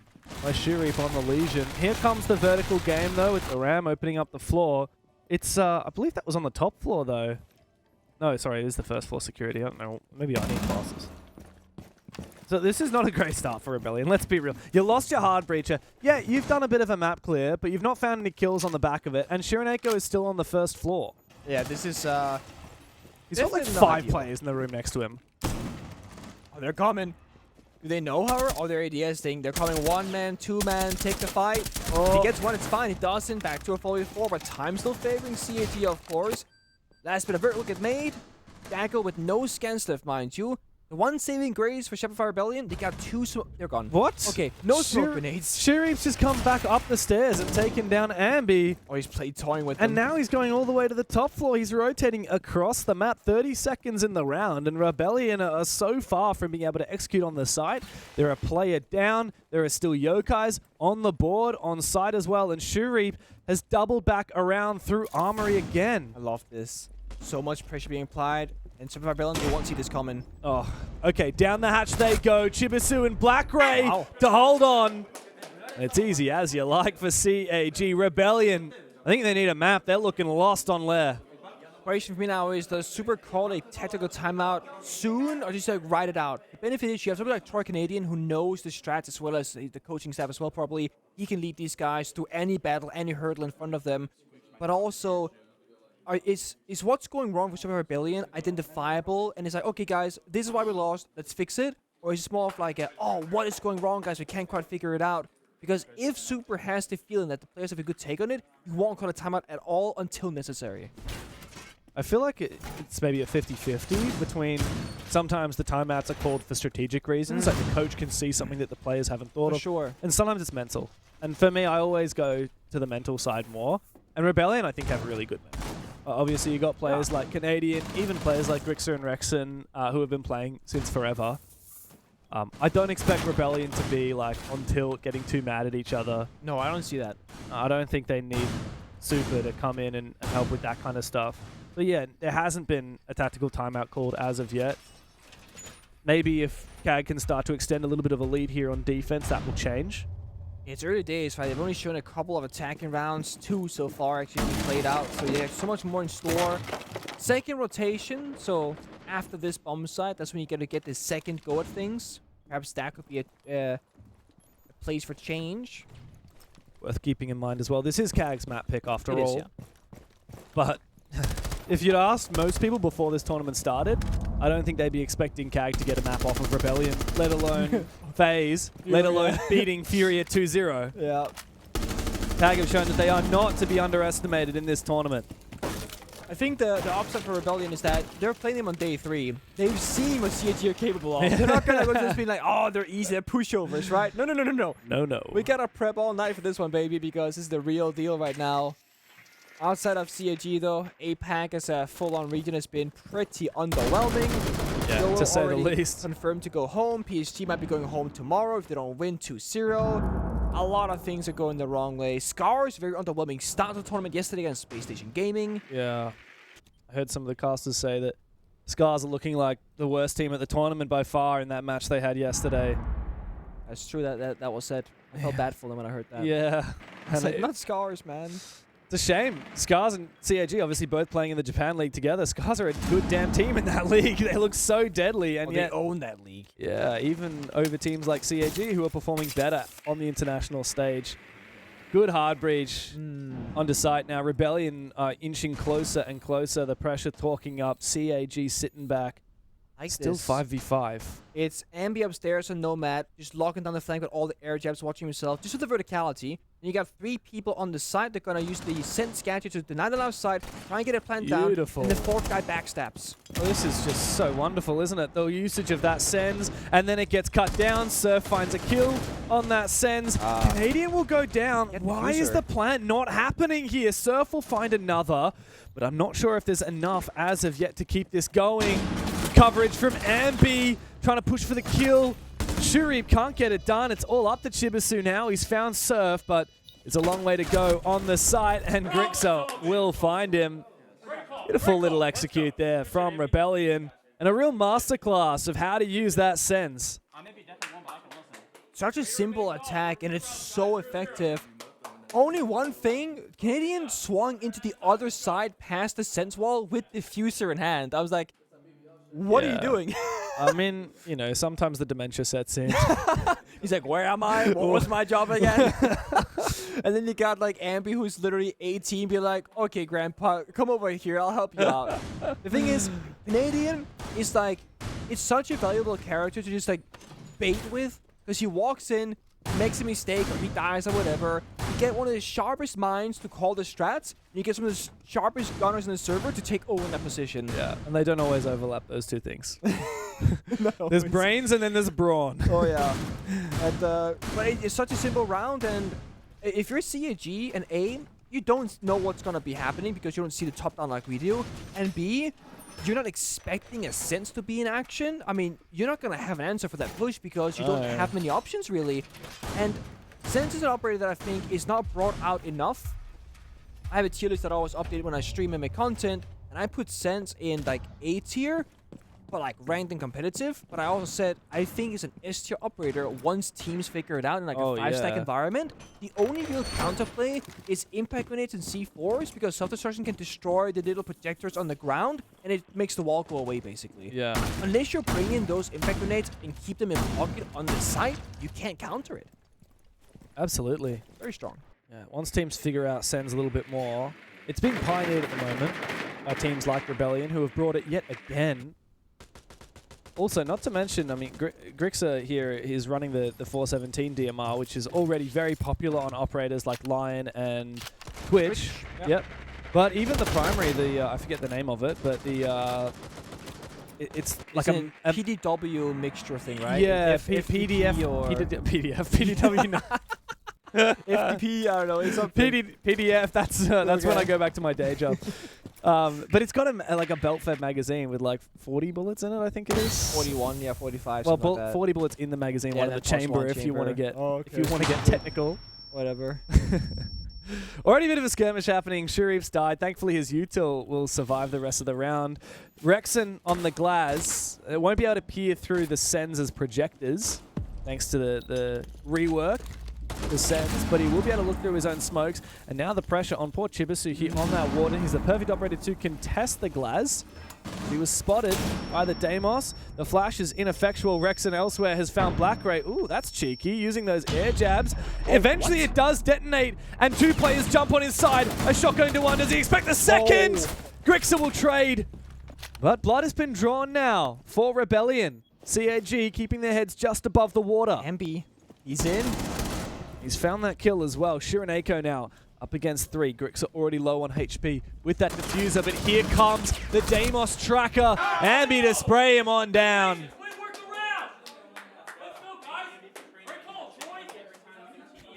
by Shureep on the Legion. Here comes the vertical game, though, with the Ram opening up the floor. It's, I believe that was on the top floor, though. No, sorry, it is the first floor security. I don't know. Maybe I need glasses. So this is not a great start for Rebellion. Let's be real. You lost your hard breacher. Yeah, you've done a bit of a map clear, but you've not found any kills on the back of it. And Shiraneko is still on the first floor. Yeah, this is... He's got like 5 players in the room next to him. Oh, they're coming. Do they know her? Or their ADS thing? They're coming 1-man, 2-man, take the fight. If he gets one, it's fine. He doesn't. Back to a 4v4, but time still favoring CAG, of course. Last bit of vertical get made. Daggle with no scans left, mind you. The one saving grace for Shopify Rebellion, they got 2 they're gone. What? Okay, no smoke grenades. Shirip's just come back up the stairs and taken down Ambi. Oh, he's toying with And them. now he's going all the way to the top floor. He's rotating across the map, 30 seconds in the round, and Rebellion are so far from being able to execute on the site. They're a player down. There are still Yokais on the board, on site as well, and Shurip has doubled back around through Armory again. I love this. So much pressure being applied. And Shopify Rebellion, they won't see this coming. Oh, okay, down the hatch they go. Chibisu and Black Ray Wow. to hold on. It's easy as you like for CAG. Rebellion, I think they need a map. They're looking lost on Lair. Question for me now is, does Super call a tactical timeout soon, or just like ride it out? The benefit is you have somebody like Troy Canadian who knows the strats as well as the coaching staff as well, probably. He can lead these guys through any battle, any hurdle in front of them. But also, is what's going wrong with Super Rebellion identifiable? And it's like, okay, guys, this is why we lost. Let's fix it. Or is it more of like, oh, what is going wrong, guys? We can't quite figure it out. Because if Super has the feeling that the players have a good take on it, you won't call a timeout at all until necessary. I feel like it's maybe a 50-50 between sometimes the timeouts are called for strategic reasons, like the coach can see something that the players haven't thought For of. sure. And sometimes it's mental. And for me, I always go to the mental side more. And Rebellion, I think, have really good mental. Obviously, you got players like Canadian, even players like Grixer and Rexon, who have been playing since forever. I don't expect Rebellion to be like on tilt, getting too mad at each other. No, I don't see that. I don't think they need Super to come in and help with that kind of stuff. But yeah, there hasn't been a tactical timeout called as of yet. Maybe if CAG can start to extend a little bit of a lead here on defense, that will change. It's early days, right? They've only shown a couple of attacking rounds, 2 so far actually played out, so yeah, so much more in store. Second rotation, so after this bomb site, that's when you get to get the second go at things. Perhaps that could be a place for change. Worth keeping in mind as well. This is CAG's map pick after all. Yeah. But if you'd asked most people before this tournament started, I don't think they'd be expecting CAG to get a map off of Rebellion, let alone FaZe, let alone beating Fury at 2-0. Yeah. CAG have shown that they are not to be underestimated in this tournament. I think the upside for Rebellion is that they're playing them on day 3. They've seen what CAG are capable of. They're not going to just be like, oh, they're easy, they're pushovers, right? No. No. We got to prep all night for this one, baby, because this is the real deal right now. Outside of CAG, though, APAC as a full-on region has been pretty underwhelming. Yeah, to say the least. Confirmed to go home. PSG might be going home tomorrow if they don't win 2-0. A lot of things are going the wrong way. Scars, very underwhelming start to the tournament yesterday against Space Station Gaming. Yeah. I heard some of the casters say that Scars are looking like the worst team at the tournament by far in that match they had yesterday. That's true. That was said. I felt bad for them when I heard that. Yeah. I was like, not Scars, man. It's a shame. Scars and CAG obviously both playing in the Japan League together. Scars are a good damn team in that league. They look so deadly, and yet they own that league. Yeah, even over teams like CAG who are performing better on the international stage. Good hard breach onto site now. Rebellion inching closer and closer. The pressure talking up. CAG sitting back. Still 5v5. It's Ambi upstairs and Nomad just locking down the flank with all the air jabs, watching himself, just with the verticality. And you got 3 people on the side. They're going to use the sense gadget to deny the left side, try and get a plant down. Beautiful. And the 4th guy backstabs. Well, this is just so wonderful, isn't it? The usage of that sends, and then it gets cut down. Surf finds a kill on that sends. Canadian will go down. Why is the plant not happening here? Surf will find another, but I'm not sure if there's enough as of yet to keep this going. Coverage from Ambi, trying to push for the kill. Shurip can't get it done. It's all up to Chibisu now. He's found Surf, but it's a long way to go on the site, and Grixer will find him. Beautiful little execute there from Rebellion, and a real masterclass of how to use that sense. Such a simple attack, and it's so effective. Only one thing, Canadian swung into the other side past the sense wall with diffuser in hand. I was like, What are you Yeah. doing? I mean, sometimes the dementia sets in. He's like, where am I? What was my job again? And then you got like Ambi, who's literally 18, be like, okay, Grandpa, come over here. I'll help you out. The thing is, Canadian is like, it's such a valuable character to just like bait with, because he walks in, makes a mistake, or he dies or whatever. You get one of the sharpest minds to call the strats, and you get some of the sharpest gunners in the server to take over in that position. Yeah, and they don't always overlap those two things. No, There's it's- brains and then there's brawn. Oh yeah, and but it's such a simple round, and if you're CAG and A, you don't know what's gonna be happening because you don't see the top down like we do, and B, you're not expecting a sense to be in action. I mean, you're not gonna have an answer for that push because you don't yeah. have many options really, and Sense is an operator that I think is not brought out enough. I have a tier list that I always update when I stream and make content, and I put Sense in like A tier, but like ranked and competitive. But I also said I think it's an S tier operator once teams figure it out in like a 5-stack yeah. environment. The only real counterplay is impact grenades and C4s because self-destruction can destroy the little projectors on the ground and it makes the wall go away basically. Yeah. Unless you're bringing in those impact grenades and keep them in pocket on the site, you can't counter it. Absolutely. Very strong. Yeah. Once teams figure out Sen's a little bit more, it's being pioneered at the moment by teams like Rebellion, who have brought it yet again. Also, not to mention, I mean, Grixa here is running the 417 DMR, which is already very popular on operators like Lion and Twitch. Yep. But even the primary, I forget the name of it, but it's like It's a PDW mixture thing, right? Yeah, FPP PDF or PDW. No. FPP, I don't know. It's something. PDF. That's when Okay. I go back to my day job. But it's got like a belt-fed magazine with like 40 bullets in it. I think it is 41, yeah, 45. Well, something like that. 40 bullets in the magazine, Yeah, one in the then plus chamber. one If you want to chamber. get, Oh, if you want to get technical. Whatever. Already a bit of a skirmish happening. Sharif's died. Thankfully, his util will survive the rest of the round. Rexon on the glass. It won't be able to peer through the Sens as projectors, thanks to the rework. The Sens, but he will be able to look through his own smokes. And now the pressure on poor Chibisu here on that warden. He's the perfect operator to contest the Glaz. He was spotted by the Deimos. The flash is ineffectual. Rexon elsewhere has found Black Ray. Ooh, that's cheeky, using those air jabs. Eventually it does detonate, and two players jump on his side. A shotgun into one. Does he expect the second? Grixa will trade. But blood has been drawn now for Rebellion. CAG keeping their heads just above the water. Ambi, he's in. He's found that kill as well. Shiraneko now up against 3. Grix are already low on HP with that diffuser, but here comes the Deimos tracker. Ambi to spray him on down.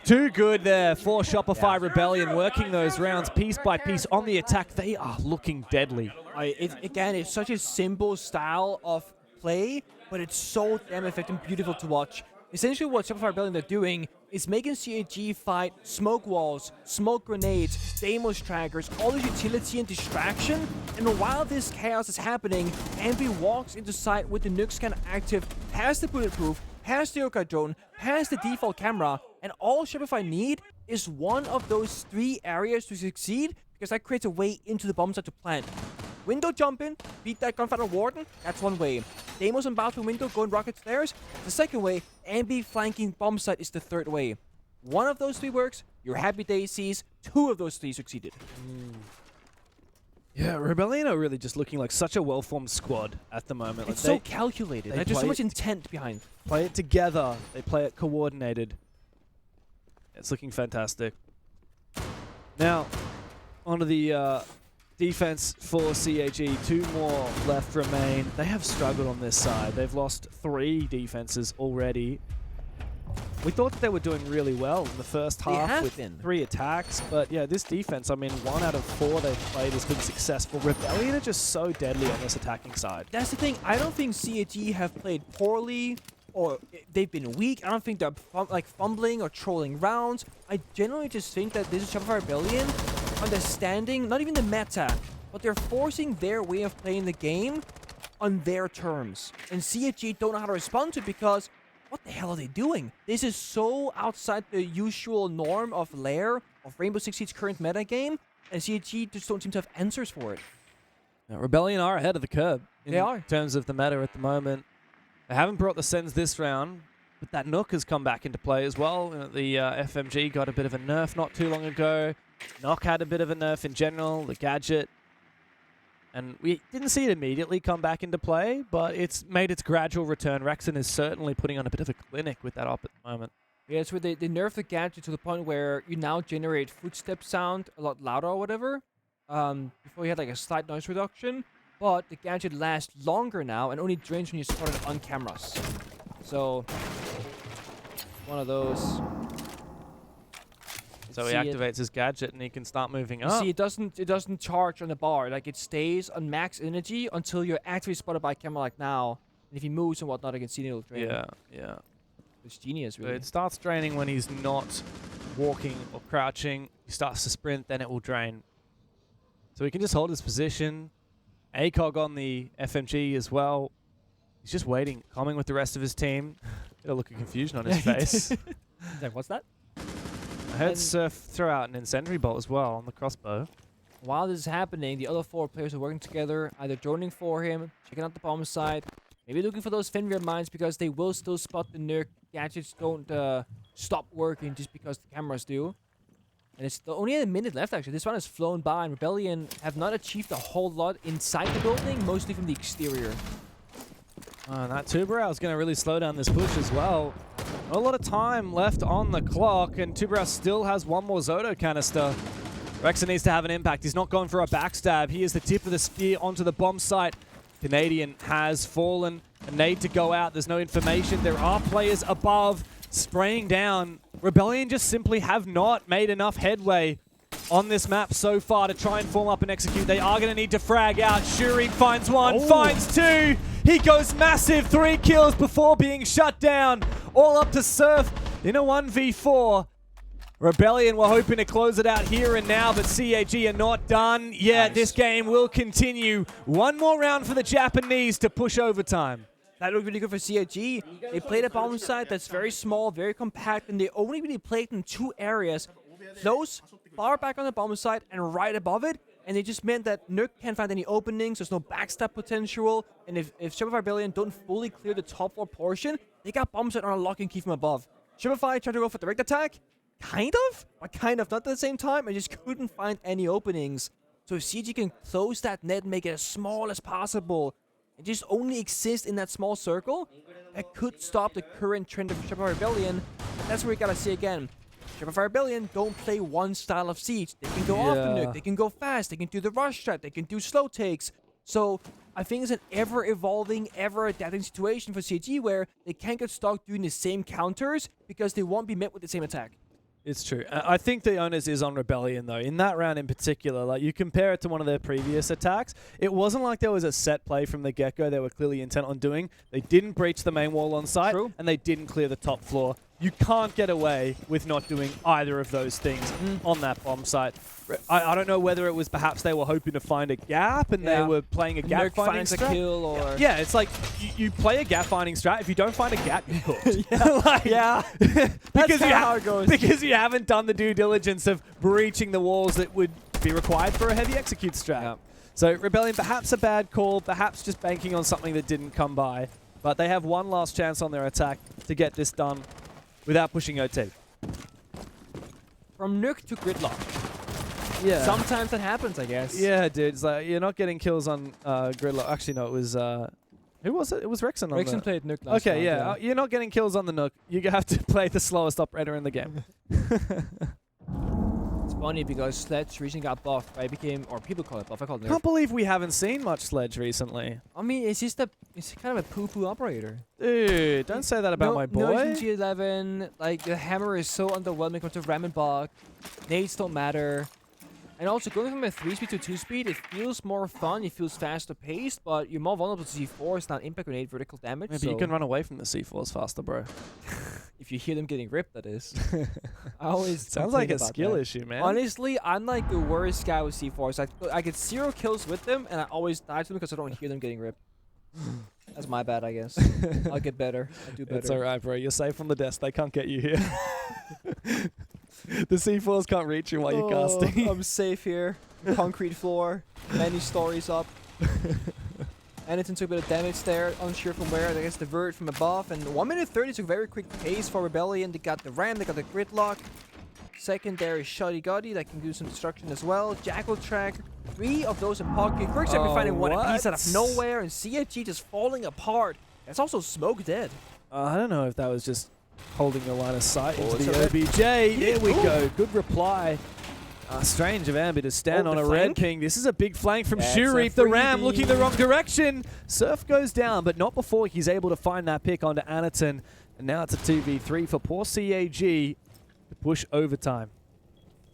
Too good there for Shopify Rebellion, working those rounds piece by piece on the attack. They are looking deadly. Again, it's such a simple style of play, but it's so damn effective and beautiful to watch. Essentially what Shopify Rebellion are doing is making CAG fight smoke walls, smoke grenades, Deimos trackers, all this utility and distraction. And while this chaos is happening, Ambi walks into sight with the nuke scan active, has the bulletproof, has the Yokai drone, has the default camera, and all Shopify need is one of those 3 areas to succeed, because that creates a way into the bomb site to plant. Window jump in, beat that gunfighter warden, that's one way. Deimos and bathroom window going rocket stairs, the second way. Ambi flanking bomb site is the third way. One of those 3 works, you're happy daisies. 2 of those 3 succeeded. Yeah, Rebellion are really just looking like such a well-formed squad at the moment. It's Like so calculated. they There's just so play much intent behind. play it together. They play it coordinated. It's looking fantastic. Now, onto the defense for CAG. 2 more left remain. They have struggled on this side. They've lost 3 defenses already. We thought that they were doing really well in the first half have with been. 3 attacks, but yeah, this defense, I mean, 1 out of 4 they've played has been successful. Rebellion are just so deadly on this attacking side. That's the thing. I don't think CAG have played poorly or they've been weak. I don't think they're fumbling or trolling rounds. I generally just think that this is Shopify Rebellion understanding not even the meta, but they're forcing their way of playing the game on their terms. And CAG don't know how to respond to it because what the hell are they doing? This is so outside the usual norm of Lair, of Rainbow Six Siege's current meta game, and CAG just don't seem to have answers for it. Now, Rebellion are ahead of the curve They are. in terms of the meta at the moment. They haven't brought the Sens this round, but that Nook has come back into play as well. The FMG got a bit of a nerf not too long ago. Nook had a bit of a nerf in general, the gadget. And we didn't see it immediately come back into play, but it's made its gradual return. Rexon is certainly putting on a bit of a clinic with that op at the moment. Yeah, it's where they nerfed the gadget to the point where you now generate footstep sound a lot louder or whatever. Before you had like a slight noise reduction, but the gadget lasts longer now and only drains when you spot it on cameras. So, one of those. So he activates his gadget and he can start moving You up. see, it doesn't charge on the bar. Like it stays on max energy until you're actually spotted by camera like now. And if he moves and whatnot, I can see it'll drain. Yeah. It's genius, So really. it starts draining when he's not walking or crouching. He starts to sprint, then it will drain. So he can just hold his position. ACOG on the FMG as well. He's just waiting, calming with the rest of his team. Got a look of confusion on his face. He's like, what's that? I heard Surf throw out an incendiary bolt as well on the crossbow. While this is happening, the other 4 players are working together, either droning for him, checking out the bomb site, maybe looking for those Fenrir mines because they will still spot the Nurk. Gadgets don't stop working just because the cameras do. And it's only a minute left, actually. This one has flown by, and Rebellion have not achieved a whole lot inside the building, mostly from the exterior. And that Tubarão is going to really slow down this push as well. Not a lot of time left on the clock, and Tubarão still has one more Zoto canister. Rexon needs to have an impact. He's not going for a backstab. He is the tip of the spear onto the bomb site. Canadian has fallen. A nade to go out. There's no information. There are players above spraying down. Rebellion just simply have not made enough headway on this map so far to try and form up and execute. They are going to need to frag out. Shuri finds one, finds 2. He goes massive. 3 kills before being shut down. All up to Surf in a 1v4. Rebellion were hoping to close it out here and now, but CAG are not done yet. Nice. This game will continue. One more round for the Japanese to push overtime. That looked really good for CAG. They played a bomb site that's very small, very compact, and they only really played in 2 areas. Close, far back on the bomb site, and right above it. And it just meant that Nurk can't find any openings, there's no backstab potential, and if Shopify Rebellion don't fully clear the top floor portion, they got bomb site on a lock and key from above. Shopify tried to go for direct attack, kind of, but kind of not at the same time, and just couldn't find any openings. So if CG can close that net, make it as small as possible, and just only exist in that small circle, that could stop the current trend of Shopify Rebellion. And that's where we gotta see again. Shopify Rebellion don't play one style of siege. They can go off the nuke, they can go fast, they can do the rush strat, they can do slow takes. So I think it's an ever-evolving, ever-adapting situation for CG where they can't get stuck doing the same counters because they won't be met with the same attack. It's true. I think the onus is on Rebellion, though. In that round in particular, like you compare it to one of their previous attacks, it wasn't like there was a set play from the get-go they were clearly intent on doing. They didn't breach the main wall on site, and they didn't clear the top floor. You can't get away with not doing either of those things on that bomb site. I don't know whether it was perhaps they were hoping to find a gap and they were playing a gap finding strat. A kill or Yeah, it's like you play a gap finding strat. If you don't find a gap, you're cooked. how it goes. Because you haven't done the due diligence of breaching the walls that would be required for a heavy execute strat. Yeah. So Rebellion, perhaps a bad call, perhaps just banking on something that didn't come by. But they have one last chance on their attack to get this done without pushing OT. From nuke to gridlock. Yeah. Sometimes that happens, I guess. Yeah, dude. It's like you're not getting kills on gridlock. Actually, no, it was who was it? It was Rexon. Rexon played nuke last Okay, round, yeah. You're not getting kills on the Nook. You have to play the slowest operator in the game. It's funny because Sledge recently got buffed. Right? People call it buff. I call it nerf. Can't believe we haven't seen much Sledge recently. I mean, it's kind of a poo-poo operator. Dude, don't say that about my boy. No G11. Like the hammer is so underwhelming compared to Ram and Bug. Nades don't matter. And also, going from a 3-speed to 2-speed, it feels more fun, it feels faster paced, but you're more vulnerable to C4, it's not impact grenade vertical damage. Yeah, but you can run away from the C4s faster, bro. If you hear them getting ripped, that is. I always Sounds like a about skill that. issue, man. Honestly, I'm like the worst guy with C4s. I get 0 kills with them, and I always die to them because I don't hear them getting ripped. That's my bad, I guess. I'll get better. I'll do better. It's alright, bro. You're safe from the desk. They can't get you here. The C4s can't reach you while you're casting. I'm safe here. Concrete floor. Many stories up. Anyton took a bit of damage there, unsure from where. I guess the Vert from above. And 1 minute 30 took a very quick pace for Rebellion. They got the Ram, they got the Gridlock. Secondary Shoddy Goddy that can do some destruction as well. Jackal Track, 3 of those in pocket. Quickstep finding one piece out of nowhere, and CAG just falling apart. That's also Smoke dead. I don't know if that was just holding the line of sight into the OBJ. There we go. Good reply. Strange of Ambi to stand on a red ping. This is a big flank from Shurif. The Ram looking the wrong direction. Surf goes down, but not before he's able to find that pick onto Aniton. And now it's a 2v3 for poor CAG to push overtime.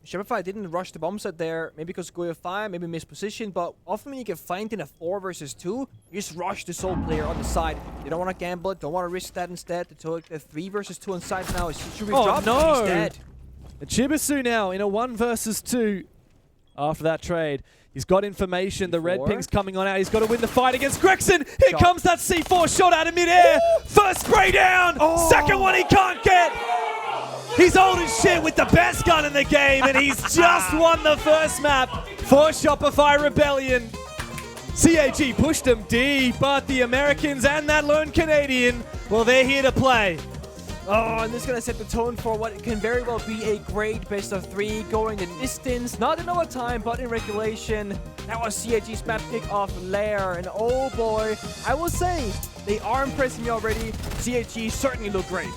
Shopify didn't rush the bomb set there, maybe because Goyo 5, maybe missed position, but often when you get flanked in a 4 versus 2, you just rush the sole player on the side. You don't want to gamble it, don't want to risk that instead. They took the 3 versus 2 on side now. Shurif dropped, he's dead. Chibisu now in a 1 versus 2 after that trade. He's got information. The red ping's coming on out. He's got to win the fight against Gregson. Here comes that C4 shot out of midair. First spray down. Second one he can't get. He's old as shit with the best gun in the game, and he's just won the first map for Shopify Rebellion. CAG pushed him deep, but the Americans and that lone Canadian, well, they're here to play. Oh, and this is going to set the tone for what can very well be a great best of 3 going the distance. Not in overtime, but in regulation. That was CAG's map pick off Lair. And oh boy, I will say, they are impressing me already. CAG certainly look great.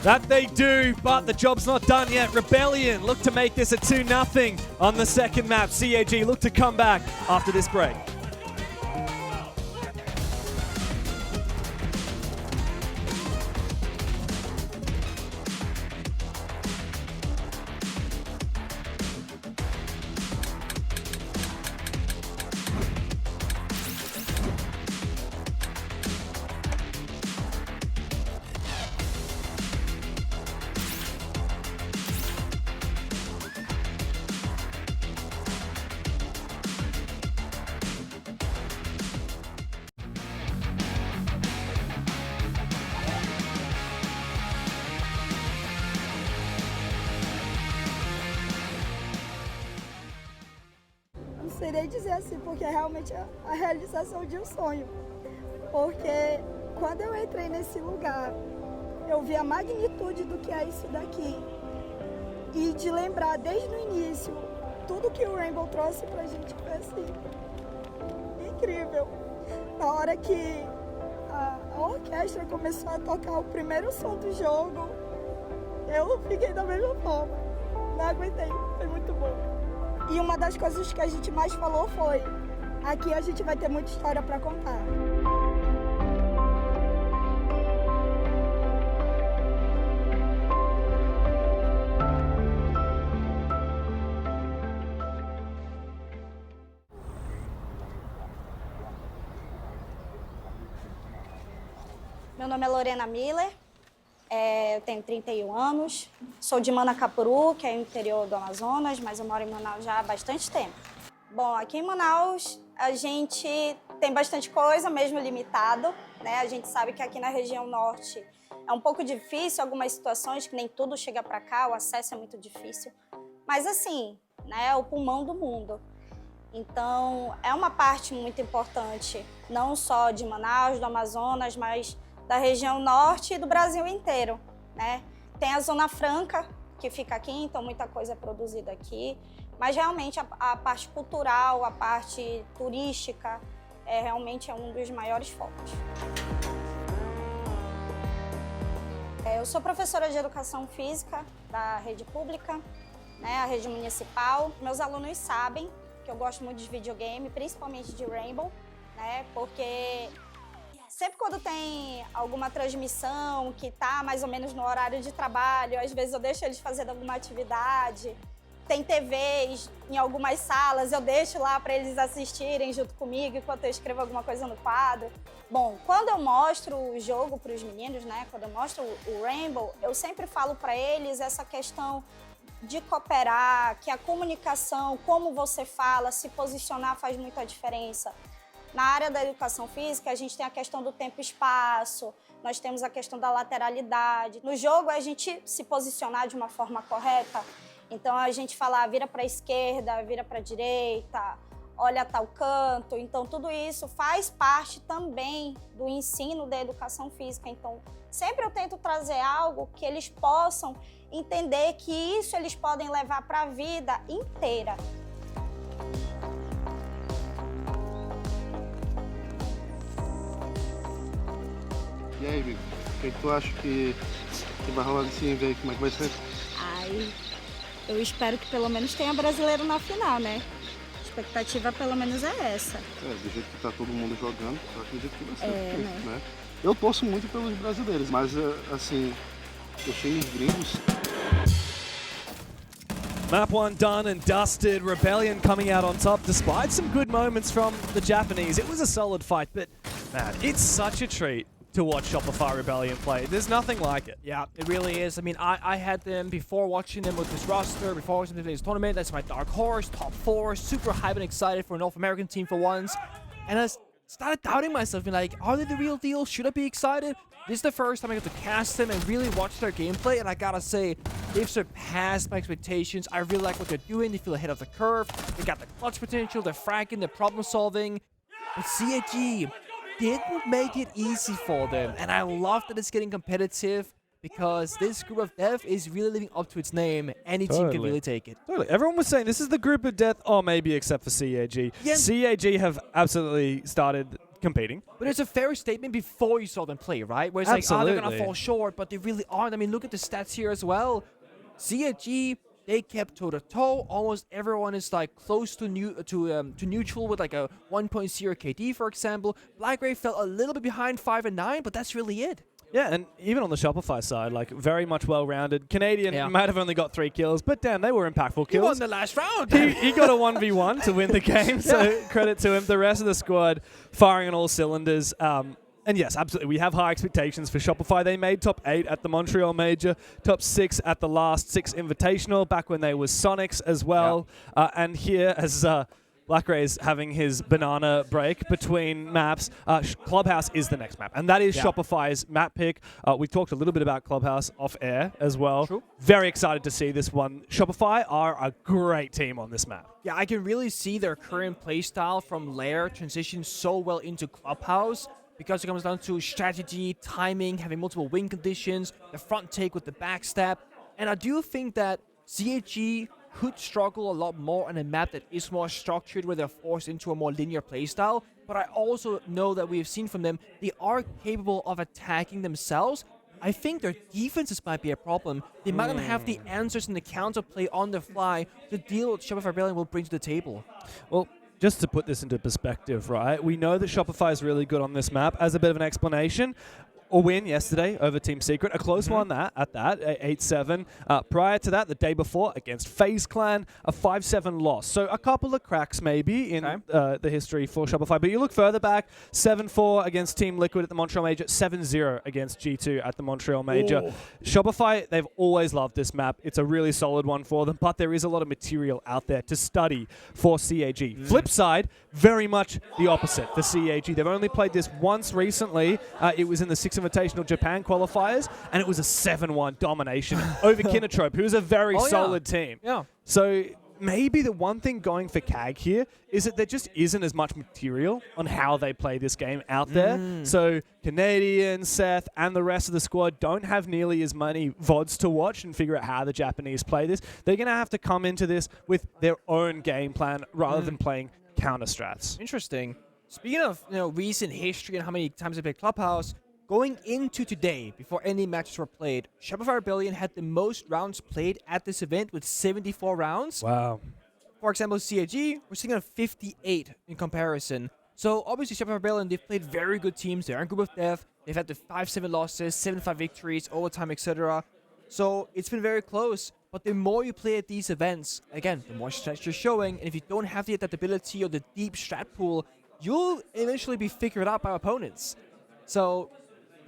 That they do, but the job's not done yet. Rebellion look to make this a 2-0 on the second map. CAG look to come back after this break. Serei dizer assim, porque é realmente a realização de um sonho. Porque quando eu entrei nesse lugar, eu vi a magnitude do que é isso daqui. E de lembrar desde o início, tudo que o Rainbow trouxe pra gente foi assim, incrível. Na hora que a orquestra começou a tocar o primeiro som do jogo, eu fiquei da mesma forma. Não aguentei, foi muito bom. E uma das coisas que a gente mais falou foi: aqui a gente vai ter muita história para contar. Meu nome é Lorena Miller, eu tenho 31 anos, sou de Manacapuru, que é o interior do Amazonas, mas eu moro em Manaus já há bastante tempo. Bom, aqui em Manaus a gente tem bastante coisa, mesmo limitado, né? A gente sabe que aqui na região norte é um pouco difícil, algumas situações que nem tudo chega para cá, o acesso é muito difícil. Mas assim, né, é o pulmão do mundo. Então, é uma parte muito importante, não só de Manaus, do Amazonas, mas da região norte e do Brasil inteiro, né? Tem a Zona Franca, que fica aqui, então muita coisa é produzida aqui, mas realmente a parte cultural, a parte turística, realmente é um dos maiores focos. Eu sou professora de Educação Física da rede pública, né, a rede municipal. Meus alunos sabem que eu gosto muito de videogame, principalmente de Rainbow, né, porque sempre quando tem alguma transmissão que tá mais ou menos no horário de trabalho, às vezes eu deixo eles fazendo alguma atividade. Tem TVs em algumas salas, eu deixo lá para eles assistirem junto comigo enquanto eu escrevo alguma coisa no quadro. Bom, quando eu mostro o jogo para os meninos, né, quando eu mostro o Rainbow, eu sempre falo para eles essa questão de cooperar, que a comunicação, como você fala, se posicionar faz muita diferença. Na área da educação física, a gente tem a questão do tempo e espaço, nós temos a questão da lateralidade. No jogo, a gente se posicionar de uma forma correta. Então, a gente fala, vira para a esquerda, vira para a direita, olha tal canto. Então, tudo isso faz parte também do ensino da educação física. Então, sempre eu tento trazer algo que eles possam entender que isso eles podem levar para a vida inteira. E aí, Vico, o que tu acha que vai rolar nesse INV? Como é que vai ser? Ai, eu espero que pelo menos tenha brasileiro na final, né? A expectativa pelo menos é essa. Do jeito que tá todo mundo jogando, eu acredito que vai ser né? né? Eu torço muito pelos brasileiros, mas assim, os times gringos... Map 1 done and dusted. Rebellion coming out on top despite some good moments from the Japanese. It was a solid fight, but man, it's such a treat to watch Shopify Rebellion play. There's nothing like it. Yeah, it really is. I mean, I had them before watching them with this roster, before watching them in this tournament. That's my dark horse, top 4, super hyped and excited for a North American team for once. And I started doubting myself, being like, are they the real deal? Should I be excited? This is the first time I get to cast them and really watch their gameplay, and I gotta say, they've surpassed my expectations. I really like what they're doing. They feel ahead of the curve. They got the clutch potential, they're fragging, they're problem solving. But CAG didn't make it easy for them, and I love that it's getting competitive because this group of death is really living up to its name. Any team can really take it. Totally. Everyone was saying this is the group of death, or maybe except for CAG. Yeah. CAG have absolutely started competing. But it's a fair statement before you saw them play, right? Where it's Absolutely. like, oh, they're going to fall short, but they really aren't. I mean, look at the stats here as well. CAG, they kept toe-to-toe. Almost everyone is like close to neutral with like a 1.0 KD, for example. Blackgray fell a little bit behind 5 and 9, but that's really it. Yeah, and even on the Shopify side, like very much well-rounded. Canadian might have only got 3 kills, but damn, they were impactful kills. He won the last round. He got a 1v1 to win the game, so credit to him. The rest of the squad firing on all cylinders. And yes, absolutely, we have high expectations for Shopify. They made top 8 at the Montreal Major, top 6 at the last Six Invitational, back when they was Sonics as well. And here, as Blackray's having his banana break between maps, Clubhouse is the next map, and that is Shopify's map pick. We talked a little bit about Clubhouse off air as well. True. Very excited to see this one. Shopify are a great team on this map. Yeah, I can really see their current playstyle from Lair transition so well into Clubhouse because it comes down to strategy, timing, having multiple win conditions, the front take with the backstab. And I do think that CAG could struggle a lot more on a map that is more structured, where they're forced into a more linear playstyle. But I also know that we've seen from them, they are capable of attacking themselves. I think their defenses might be a problem. They might not have the answers in the counterplay on the fly to deal with Shopify Rebellion will bring to the table. Well, just to put this into perspective, right? We know that Shopify is really good on this map. As a bit of an explanation, a win yesterday over Team Secret, a close one at that, 8-7. Prior to that, the day before, against FaZe Clan, a 5-7 loss. So a couple of cracks maybe in the history for Shopify. But you look further back, 7-4 against Team Liquid at the Montreal Major, 7-0 against G2 at the Montreal Major. Ooh. Shopify, they've always loved this map. It's a really solid one for them, but there is a lot of material out there to study for CAG. Flip side, very much the opposite for CAG. They've only played this once recently. It was in the Six Invitational Japan qualifiers, and it was a 7-1 domination over Kinotrope, who's a very solid team. Yeah. So maybe the one thing going for CAG here is that there just isn't as much material on how they play this game out there. So Canadian, Seth, and the rest of the squad don't have nearly as many VODs to watch and figure out how the Japanese play this. They're going to have to come into this with their own game plan rather than playing counter strats. Interesting. Speaking of recent history and how many times they played Clubhouse, going into today, before any matches were played, Shopify Rebellion had the most rounds played at this event with 74 rounds. Wow. For example, CAG, we're sitting at 58 in comparison. So obviously Shopify Rebellion, they've played very good teams. They're in group of death. They've had the 5-7 losses, 7-5 victories, overtime, etc. So it's been very close. But the more you play at these events, again, the more strats you're showing. And if you don't have the adaptability or the deep strat pool, you'll eventually be figured out by opponents. So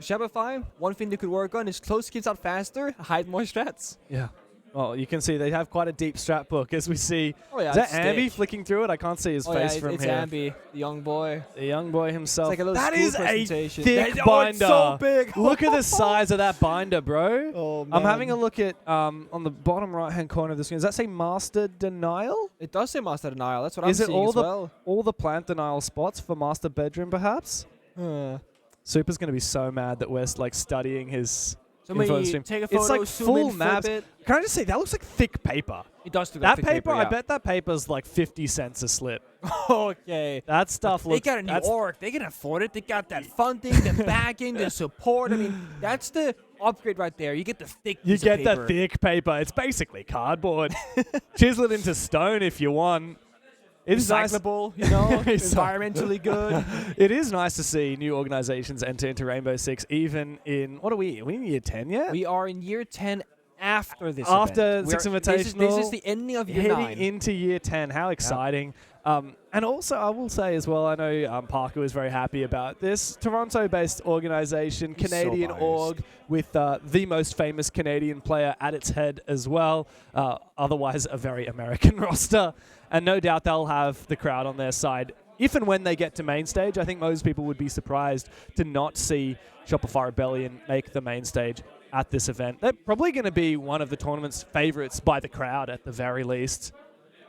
Shopify, one thing they could work on is close games out faster, hide more strats. Yeah. Well, you can see they have quite a deep strat book as we see. Oh, yeah, Is that it's Ambi thick. flicking through it? I can't see his face from it's here. Ambi, the young boy. The young boy himself. It's like a little that school is a presentation. thick Oh, binder. it's so big. Look at the size of that binder, bro. Oh, I'm man. having a look at on the bottom right-hand corner of the screen. Does that say Master Denial? It does say Master Denial. That's what Is I'm it seeing as well. all the plant denial spots for Master Bedroom, perhaps? Super's going to be so mad that we're like studying his info stream. Take a photo, It's like zoom full in, flip maps. it. Can I just say, that looks like thick paper. It does look That like thick paper, I yeah. bet that paper's like 50 cents a slip. Okay. That stuff They looks... got a New that's- York. They can afford it. They got that funding, the backing, the support. I mean, that's the upgrade right there. You get the thick You piece get of the paper. thick paper. It's basically cardboard. Chisel it into stone if you want. It's nice. Recyclable, you know, Recyclable. environmentally good. It is nice to see new organizations enter into Rainbow Six, even in... What are we? Are we in year 10 yet? We are in year 10 after this After event. Six This Invitational. is the ending of year Heading 9. into year 10. How exciting. And also, I will say as well, I know Parker was very happy about this. Toronto-based organization, He's so Canadian biased. org, with the most famous Canadian player at its head as well. Otherwise, a very American roster. And no doubt they'll have the crowd on their side. If and when they get to main stage, I think most people would be surprised to not see Shopify Rebellion make the main stage at this event. They're probably going to be one of the tournament's favorites by the crowd at the very least.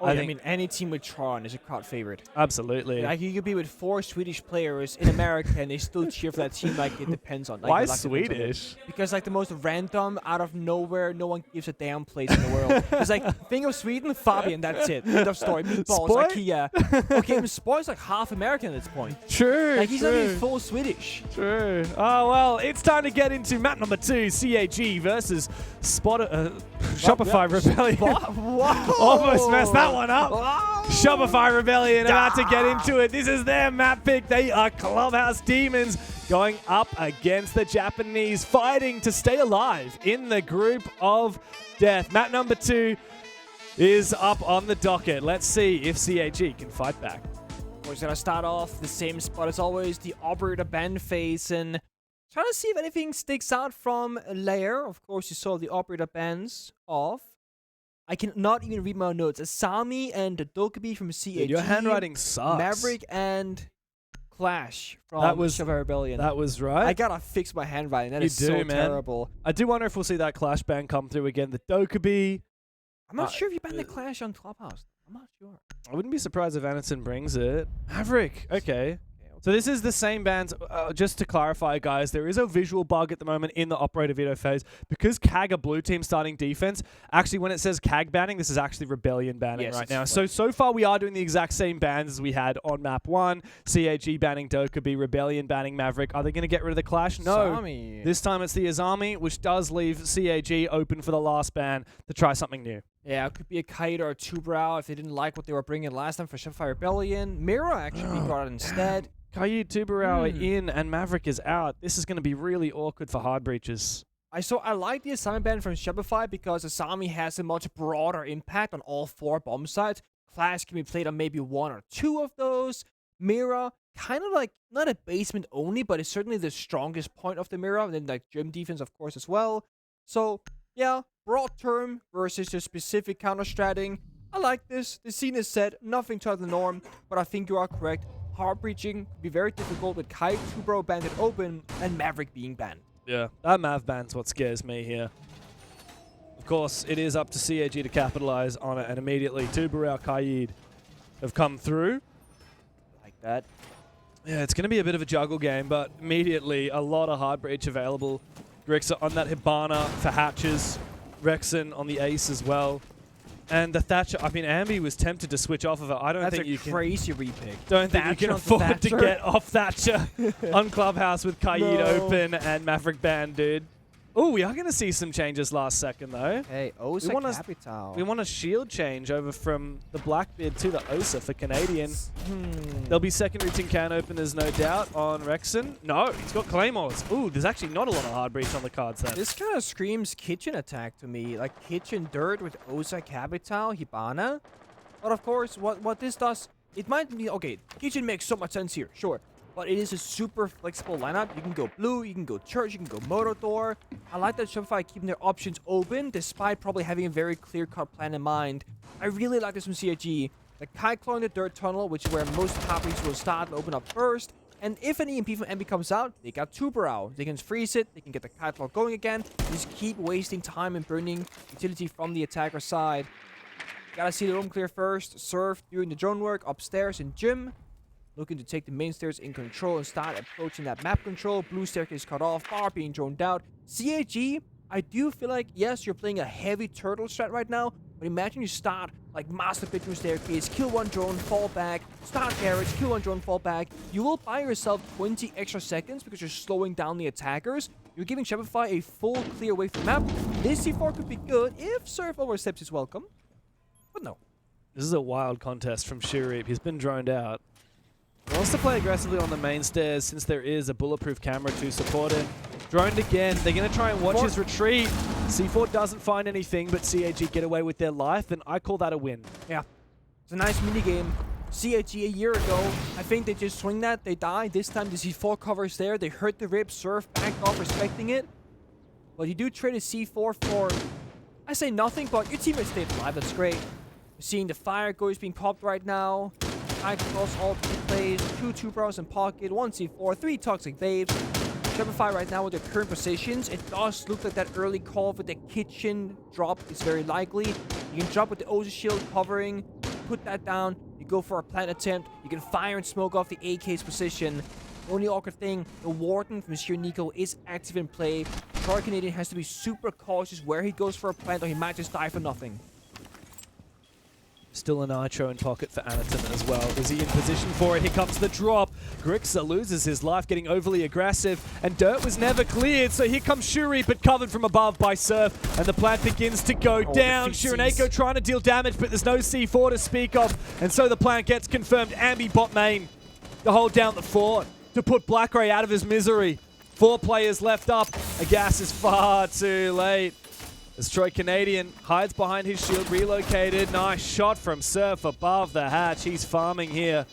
I mean, any team with Tron is a crowd favorite. Absolutely. Like, you could be with 4 Swedish players in America and they still cheer for that team like it depends on. Like, Why the luck depends on them. Swedish? Because, like, the most random, out of nowhere, no one gives a damn place in the world. It's like, think of Sweden, Fabian, that's it. End of story. Meatballs, Spoy? IKEA. Okay, Spoy's like half American at this point. True. Like, he's not even full Swedish. True. Oh, well, it's time to get into map number 2, CAG versus Shopify Rebellion. Whoa. Almost messed that one up. Wow. Shopify Rebellion about to get into it. This is their map pick. They are Clubhouse Demons going up against the Japanese, fighting to stay alive in the group of death. Map number 2 is up on the docket. Let's see if CAG can fight back. We're going to start off the same spot as always, the operator band phase, and trying to see if anything sticks out from Lair. Of course, you saw the operator bands off. I cannot even read my notes. Asami and Dokubi from CAG. Dude, your handwriting sucks. Maverick and Clash from Shopify Rebellion. That was right. I gotta fix my handwriting. That You is do, so man. terrible. I do wonder if we'll see that Clash band come through again. The Dokubi. I'm not sure if you banned the Clash on Clubhouse. I'm not sure. I wouldn't be surprised if Anderson brings it. Maverick. Okay. So this is the same bands. Just to clarify, guys, there is a visual bug at the moment in the operator video phase. Because CAG are blue team starting defense, actually when it says CAG banning, this is actually Rebellion banning right now. So far we are doing the exact same bans as we had on map 1. CAG banning Dokubi, Rebellion banning Maverick. Are they going to get rid of the Clash? No. Asami. This time it's the Azami, which does leave CAG open for the last ban to try something new. Yeah, it could be a Kite or a Two-Brow if they didn't like what they were bringing last time for Shopify Rebellion. Mira actually being brought out instead. Kayu Tubarao are in and Maverick is out. This is going to be really awkward for hard breaches. I like the Asami ban from Shopify because Asami has a much broader impact on all 4 bomb sites. Clash can be played on maybe 1 or 2 of those. Mira, kind of like, not a basement only, but it's certainly the strongest point of the Mira. And then like gym defense, of course, as well. So, yeah, broad term versus the specific counter-stratting. I like this. The scene is set, nothing out of the norm, but I think you are correct. Hard breaching could be very difficult with Kite, Two-Bro banded open, and Maverick being banned. Yeah, that Mav ban's what scares me here. Of course, it is up to CAG to capitalize on it, and immediately Tubarao Kaid have come through. Like that. Yeah, it's going to be a bit of a juggle game, but immediately a lot of hard breach available. Grixa on that Hibana for hatches. Rexon on the ace as well. And the Thatcher, I mean, Ambi was tempted to switch off of it. I don't That's think you can. crazy repick. Don't think you can afford to get off Thatcher on Clubhouse with Kaid No. open and Maverick banned, dude. Oh, we are going to see some changes last second, though. Hey, Osa Capital. We want a shield change over from the Blackbeard to the Osa for Canadian. There'll be secondary tin can openers, no doubt, on Rexon. No, he's got Claymores. Ooh, there's actually not a lot of hard breach on the cards then. This kind of screams kitchen attack to me. Like kitchen dirt with Osa Capital, Hibana. But of course, what this does, it might be, okay, kitchen makes so much sense here, sure. but it is a super flexible lineup. You can go blue, you can go church, you can go motor door. I like that Shopify keeping their options open despite probably having a very clear-cut plan in mind. I really like this from CAG. The kite claw in the dirt tunnel, which is where most copies will start and open up first. And if an EMP from Envy comes out, they got Tuber out. They can freeze it, they can get the kite claw going again. Just keep wasting time and burning utility from the attacker side. Gotta see the room clear first. Surf doing the drone work upstairs in gym. Looking to take the main stairs in control and start approaching that map control. Blue staircase cut off, far being droned out. CAG, I do feel like, yes, you're playing a heavy turtle strat right now, but imagine you start like master bedroom staircase, kill one drone, fall back, start garage, kill one drone, fall back. You will buy yourself 20 extra seconds because you're slowing down the attackers. You're giving Shopify a full clear away from map. This C4 could be good if Surf oversteps is welcome, but no. This is a wild contest from Shirip. He's been droned out. He wants to play aggressively on the main stairs since there is a bulletproof camera to support it. Droned again. They're going to try and watch his retreat. C4 doesn't find anything, but CAG get away with their life, and I call that a win. Yeah. It's a nice minigame. CAG a year ago, I think they just swing that, they die. This time the C4 covers there. They hurt the rib, Surf backed off, respecting it. But you do trade a C4 for, I say nothing, but your teammates stayed alive. That's great. You're seeing the fire goes being popped right now. I cross all three plays, 2 2-bros in pocket, 1 C4, 3 toxic babes. Shopify right now with their current positions, it does look like that early call with the kitchen drop is very likely. You can drop with the Osa shield covering, put that down, you go for a plant attempt, you can fire and smoke off the AK's position. Only awkward thing, the Warden from Monsieur Nico is active in play. Troy Canadian has to be super cautious where he goes for a plant or he might just die for nothing. Still a Nitro in pocket for Anaton as well. Is he in position for it? Here comes the drop. Grixa loses his life getting overly aggressive, and Dirt was never cleared, so here comes Shuri, but covered from above by Surf, and the plant begins to go down. Shiraneko trying to deal damage, but there's no C4 to speak of, and so the plant gets confirmed. Ambi bot main to hold down the fort, to put Blackray out of his misery. 4 players left up. Agas is far too late. As Troy Canadian hides behind his shield, relocated. Nice shot from Surf above the hatch. He's farming here.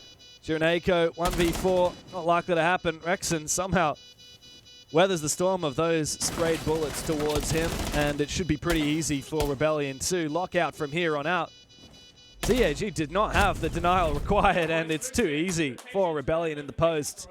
Shiraneko, 1v4, not likely to happen. Rexon somehow weathers the storm of those sprayed bullets towards him, and it should be pretty easy for Rebellion to lock out from here on out. CAG did not have the denial required, and it's too easy for Rebellion in the post.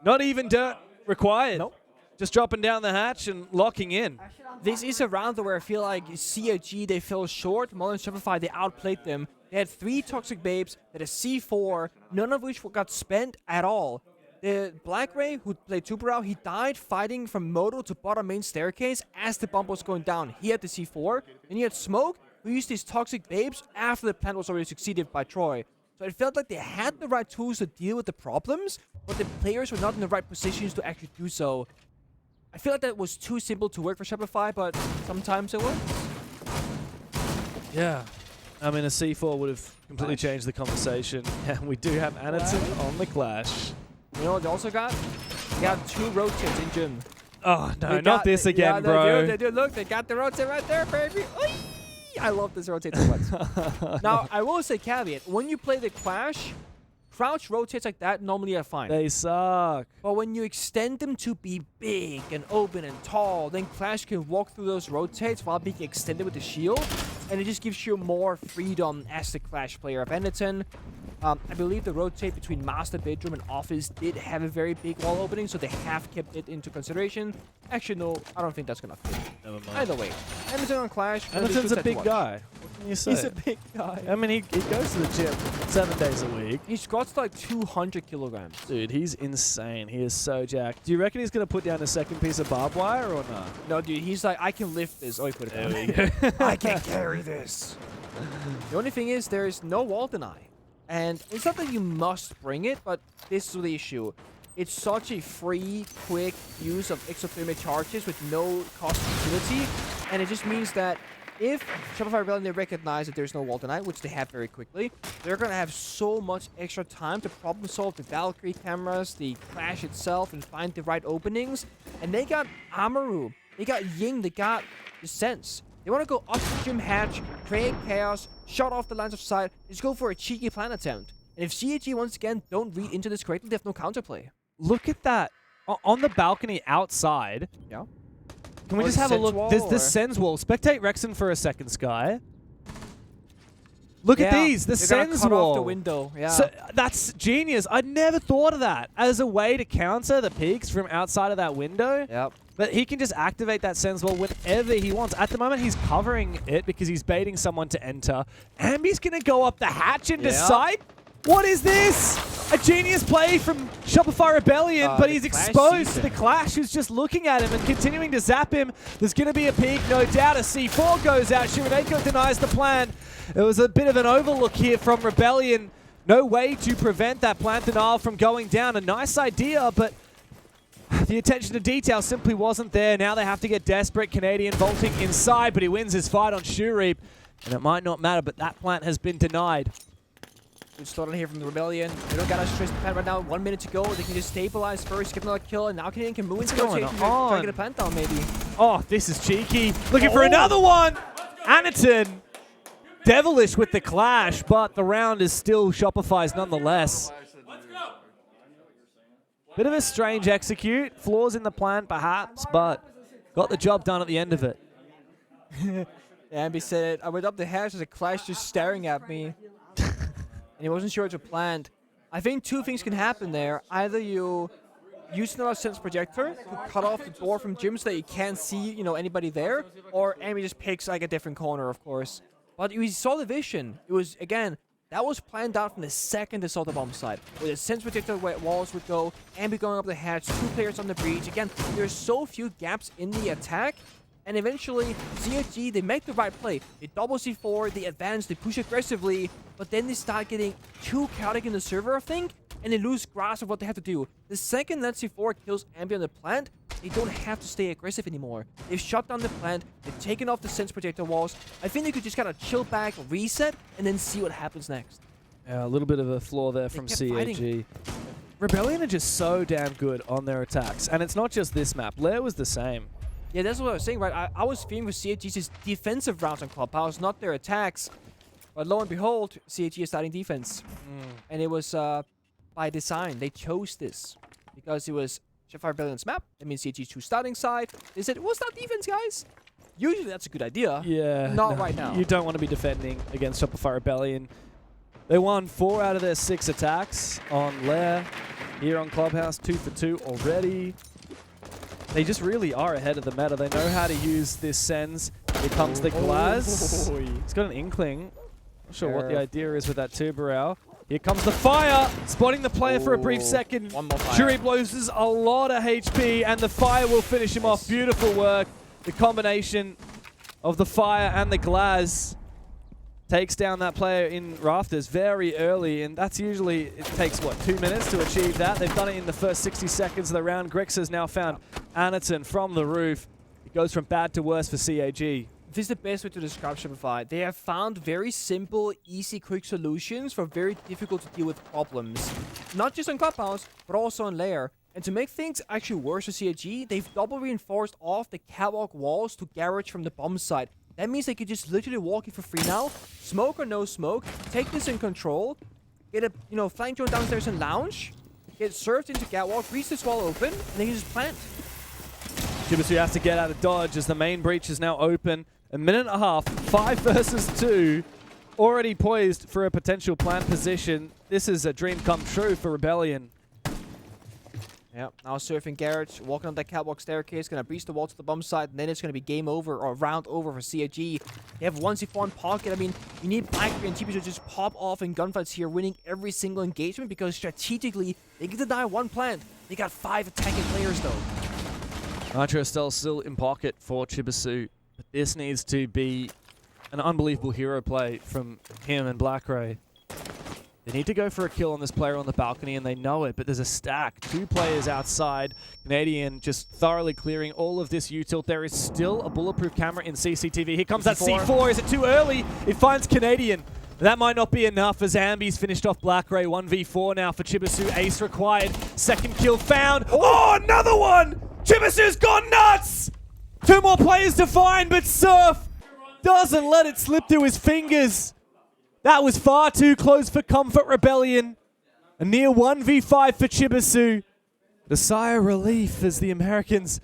Not even Dirt required. Nope. Just dropping down the hatch and locking in. This is a round where I feel like CAG, they fell short. Modern Shopify, they outplayed them. They had 3 toxic babes, they had a C4, none of which got spent at all. The Blackray, who played Tuberau, he died fighting from Moto to bottom main staircase as the bump was going down. He had the C4, and he had Smoke, who used these toxic babes after the plan was already succeeded by Troy. So it felt like they had the right tools to deal with the problems, but the players were not in the right positions to actually do so. I feel like that was too simple to work for Shopify, but sometimes it works. Yeah. I mean, a C4 would have completely changed the conversation. And we do have Anaton on the clash. You know what they also got? They got 2 rotates in gym. Oh, no, not this again, yeah, bro. They do. Look, they got the rotate right there, baby. Oy! I love this rotate so much. Now, I will say caveat. When you play the clash, crouch rotates like that normally are fine. They suck. But when you extend them to be big and open and tall, then Clash can walk through those rotates while being extended with the shield. And it just gives you more freedom as the Clash player of Anaton. I believe the rotate between Master Bedroom and Office did have a very big wall opening, so they have kept it into consideration. Actually, no, I don't think that's going to fit. Never mind. Either way, Anaton on Clash. Anaton's a big guy. What can you say? He's a big guy. I mean, he goes to the gym 7 days a week. He squats like 200 kilograms. Dude, he's insane. He is so jacked. Do you reckon he's going to put down a second piece of barbed wire or not? No, dude, he's like, I can lift this. Oh, he put it down. There we go. I can carry this. The only thing is, there is no wall deny. And it's not that you must bring it, but this is the issue. It's such a free, quick use of exothermic charges with no cost utility. And it just means that if Shopify Rebellion, they recognize that there's no wall deny, which they have very quickly, they're going to have so much extra time to problem solve the Valkyrie cameras, the Clash itself, and find the right openings. And they got Amaru, they got Ying, they got the Sense. They want to go up to Gym Hatch, create chaos, shut off the lines of sight, just go for a cheeky plan attempt. And if CAG once again don't read into this correctly, they have no counterplay. Look at that. On the balcony outside. Yeah. Can we Or just have a Sens look? wall, There's the or- Sens wall. Spectate Rexon for a second, Sky. Look at Yeah, these. The they're gonna Sens cut wall. off the window. Yeah. So that's genius. I'd never thought of that as a way to counter the peaks from outside of that window. Yep. But he can just activate that Sens wall whenever he wants. At the moment, he's covering it because he's baiting someone to enter. Ambi's going to go up the hatch and decide. What is this? A genius play from Shopify Rebellion, but the he's Clash exposed to season. the Clash, who's just looking at him and continuing to zap him. There's going to be a peak, no doubt. A C4 goes out. Shimoneko denies the plan. It was a bit of an overlook here from Rebellion. No way to prevent that plant denial from going down. A nice idea, but the attention to detail simply wasn't there. Now they have to get desperate. Canadian vaulting inside, but he wins his fight on Shoereap. And it might not matter, but that plant has been denied. Good start on here from the Rebellion. They don't gotta stress the plant right now. 1 minute to go. They can just stabilize first, get another kill, and now Canadian can move into going rotation. Try on? to get a plant down, maybe. Oh, this is cheeky. Looking for another one. Anaton. Devilish with the clash, but the round is still Shopify's nonetheless. Bit of a strange execute. Flaws in the plan, perhaps, but got the job done at the end of it. Ambi said it. I went up the hatch as a Clash just staring at me. And he wasn't sure what to plant. I think two things can happen there. Either you use another Sense Projector to cut off the door from Jim so that you can't see, anybody there, or Ambi just picks like a different corner, of course. But we saw the vision. It was, again, that was planned out from the second they saw the bomb site. Where the Sense Projector walls would go, Ambi going up the hatch, 2 players on the breach. Again, there's so few gaps in the attack. And eventually, CAG, they make the right play. They double C4, they advance, they push aggressively, but then they start getting too chaotic in the server, I think, and they lose grasp of what they have to do. The second that C4 kills Ambi on the plant, they don't have to stay aggressive anymore. They've shut down the plant, they've taken off the Sense Projector walls. I think they could just kind of chill back, reset, and then see what happens next. Yeah, a little bit of a flaw there from kept CAG. fighting. Rebellion are just so damn good on their attacks. And it's not just this map. Lair was the same. Yeah, that's what I was saying, right? I was fearing for CAG's defensive rounds on Clubhouse, not their attacks. But lo and behold, CAG is starting defense. And it was by design. They chose this because it was Shopify Rebellion's map. That means CAG 2 starting side. They said, we'll start defense, guys. Usually that's a good idea. Yeah. Not right now. You don't want to be defending against Shopify Rebellion. They won 4 out of their 6 attacks on Lair here on Clubhouse. 2 for 2 already. They just really are ahead of the meta. They know how to use this Sens. Here comes the Glaz. He's got an inkling. Not sure what the idea is with that Tuberau. Here comes the fire, spotting the player for a brief second. One more fire. Shuri loses a lot of HP, and the fire will finish him off. Beautiful work. The combination of the fire and the Glaz takes down that player in Rafters very early, and that's usually, it takes, what, 2 minutes to achieve that? They've done it in the first 60 seconds of the round. Grex has now found Anaton from the roof. It goes from bad to worse for CAG. This is the best way to describe Shopify. They have found very simple, easy, quick solutions for very difficult to deal with problems. Not just on Clubhouse, but also on Lair. And to make things actually worse for CAG, they've double reinforced off the catwalk walls to garage from the bomb site. That means they could just literally walk it for free now, smoke or no smoke, take this in control, get a flank drone downstairs and lounge, get served into catwalk, reach this wall open, and they can just plant. Shibusu has to get out of dodge as the main breach is now open. A minute and a half, 5 versus 2, already poised for a potential plant position. This is a dream come true for Rebellion. Yeah, now surfing garage, walking up that catwalk staircase, gonna breach the wall to the bomb site, and then it's gonna be game over or round over for CAG. They have 1 C4 in pocket. I mean, you need Blackberry and TP to just pop off in gunfights here, winning every single engagement because strategically they can deny 1 plant. They got 5 attacking players though. Nitro still in pocket for Chibisu, but this needs to be an unbelievable hero play from him and Blackray. They need to go for a kill on this player on the balcony, and they know it, but there's a stack. 2 players outside. Canadian just thoroughly clearing all of this U-tilt. There is still a bulletproof camera in CCTV. Here comes that C4. Is it too early? It finds Canadian. That might not be enough as Ambi's finished off Blackray. 1v4 now for Chibisu. Ace required. Second kill found. Oh, another one! Chibisu's gone nuts! 2 more players to find, but Surf doesn't let it slip through his fingers. That was far too close for Comfort Rebellion. A near 1v5 for Chibisu. The sigh of relief as the Americans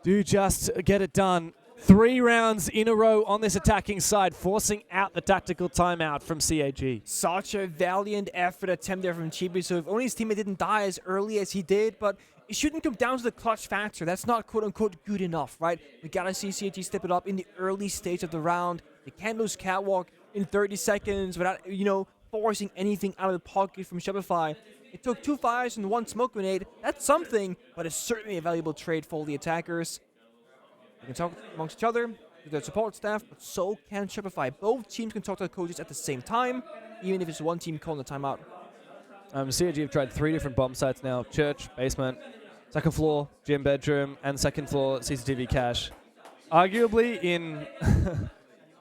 do just get it done. 3 rounds in a row on this attacking side, forcing out the tactical timeout from CAG. Such a valiant effort attempt there from Chibisu. If only his teammate didn't die as early as he did, but it shouldn't come down to the clutch factor. That's not quote-unquote good enough, right? We gotta see CAG step it up in the early stage of the round. They can't lose Catwalk in 30 seconds without, forcing anything out of the pocket from Shopify. It took 2 fires and 1 smoke grenade. That's something, but it's certainly a valuable trade for the attackers. They can talk amongst each other, to their support staff, but so can Shopify. Both teams can talk to the coaches at the same time, even if it's one team calling the timeout. CAG have tried 3 different bomb sites now. Church, basement, second floor, gym bedroom, and second floor CCTV cache. Arguably in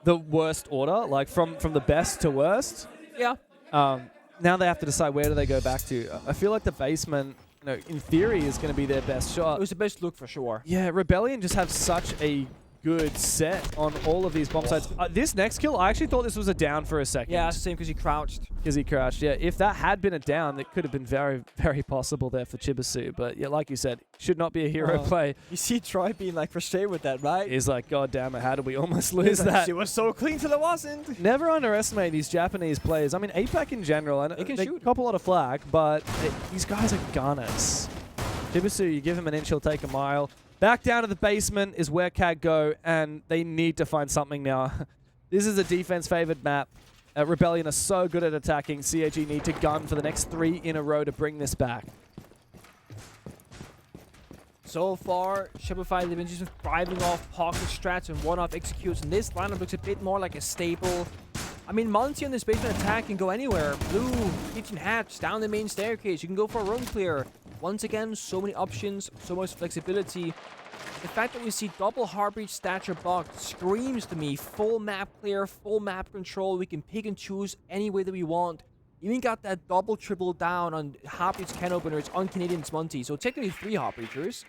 the worst order, like from the best to worst. Yeah. Now they have to decide where do they go back to. I feel like the basement, in theory, is going to be their best shot. It was the best look for sure. Yeah, Rebellion just have such a good set on all of these bomb sites. This next kill, I actually thought this was a down for a second. Yeah, it's the same because he crouched. Yeah. If that had been a down, it could have been very, very possible there for Chibisu. But yeah, like you said, should not be a hero play. You see Troy being frustrated with that, right? He's like, God damn it, how did we almost lose that? It was so clean till it wasn't. Never underestimate these Japanese players. I mean, APAC in general, and they cop a lot of flack, but these guys are gunners. Chibisu, you give him an inch, he'll take a mile. Back down to the basement is where CAG go, and they need to find something now. This is a defense-favored map. Rebellion are so good at attacking. CAG need to gun for the next 3 in a row to bring this back. So far, Shopify, they've been just thriving off pocket strats and one-off executes, and this lineup looks a bit more like a staple. I mean, Monty on this basement attack can go anywhere. Blue, kitchen hatch, down the main staircase. You can go for a room clear. Once again, so many options, so much flexibility. The fact that we see double Heartbreach stature blocked screams to me full map clear, full map control. We can pick and choose any way that we want. Even got that double triple down on Heartbreach can openers on Canadian's Monty. So technically 3 Heartbreachers.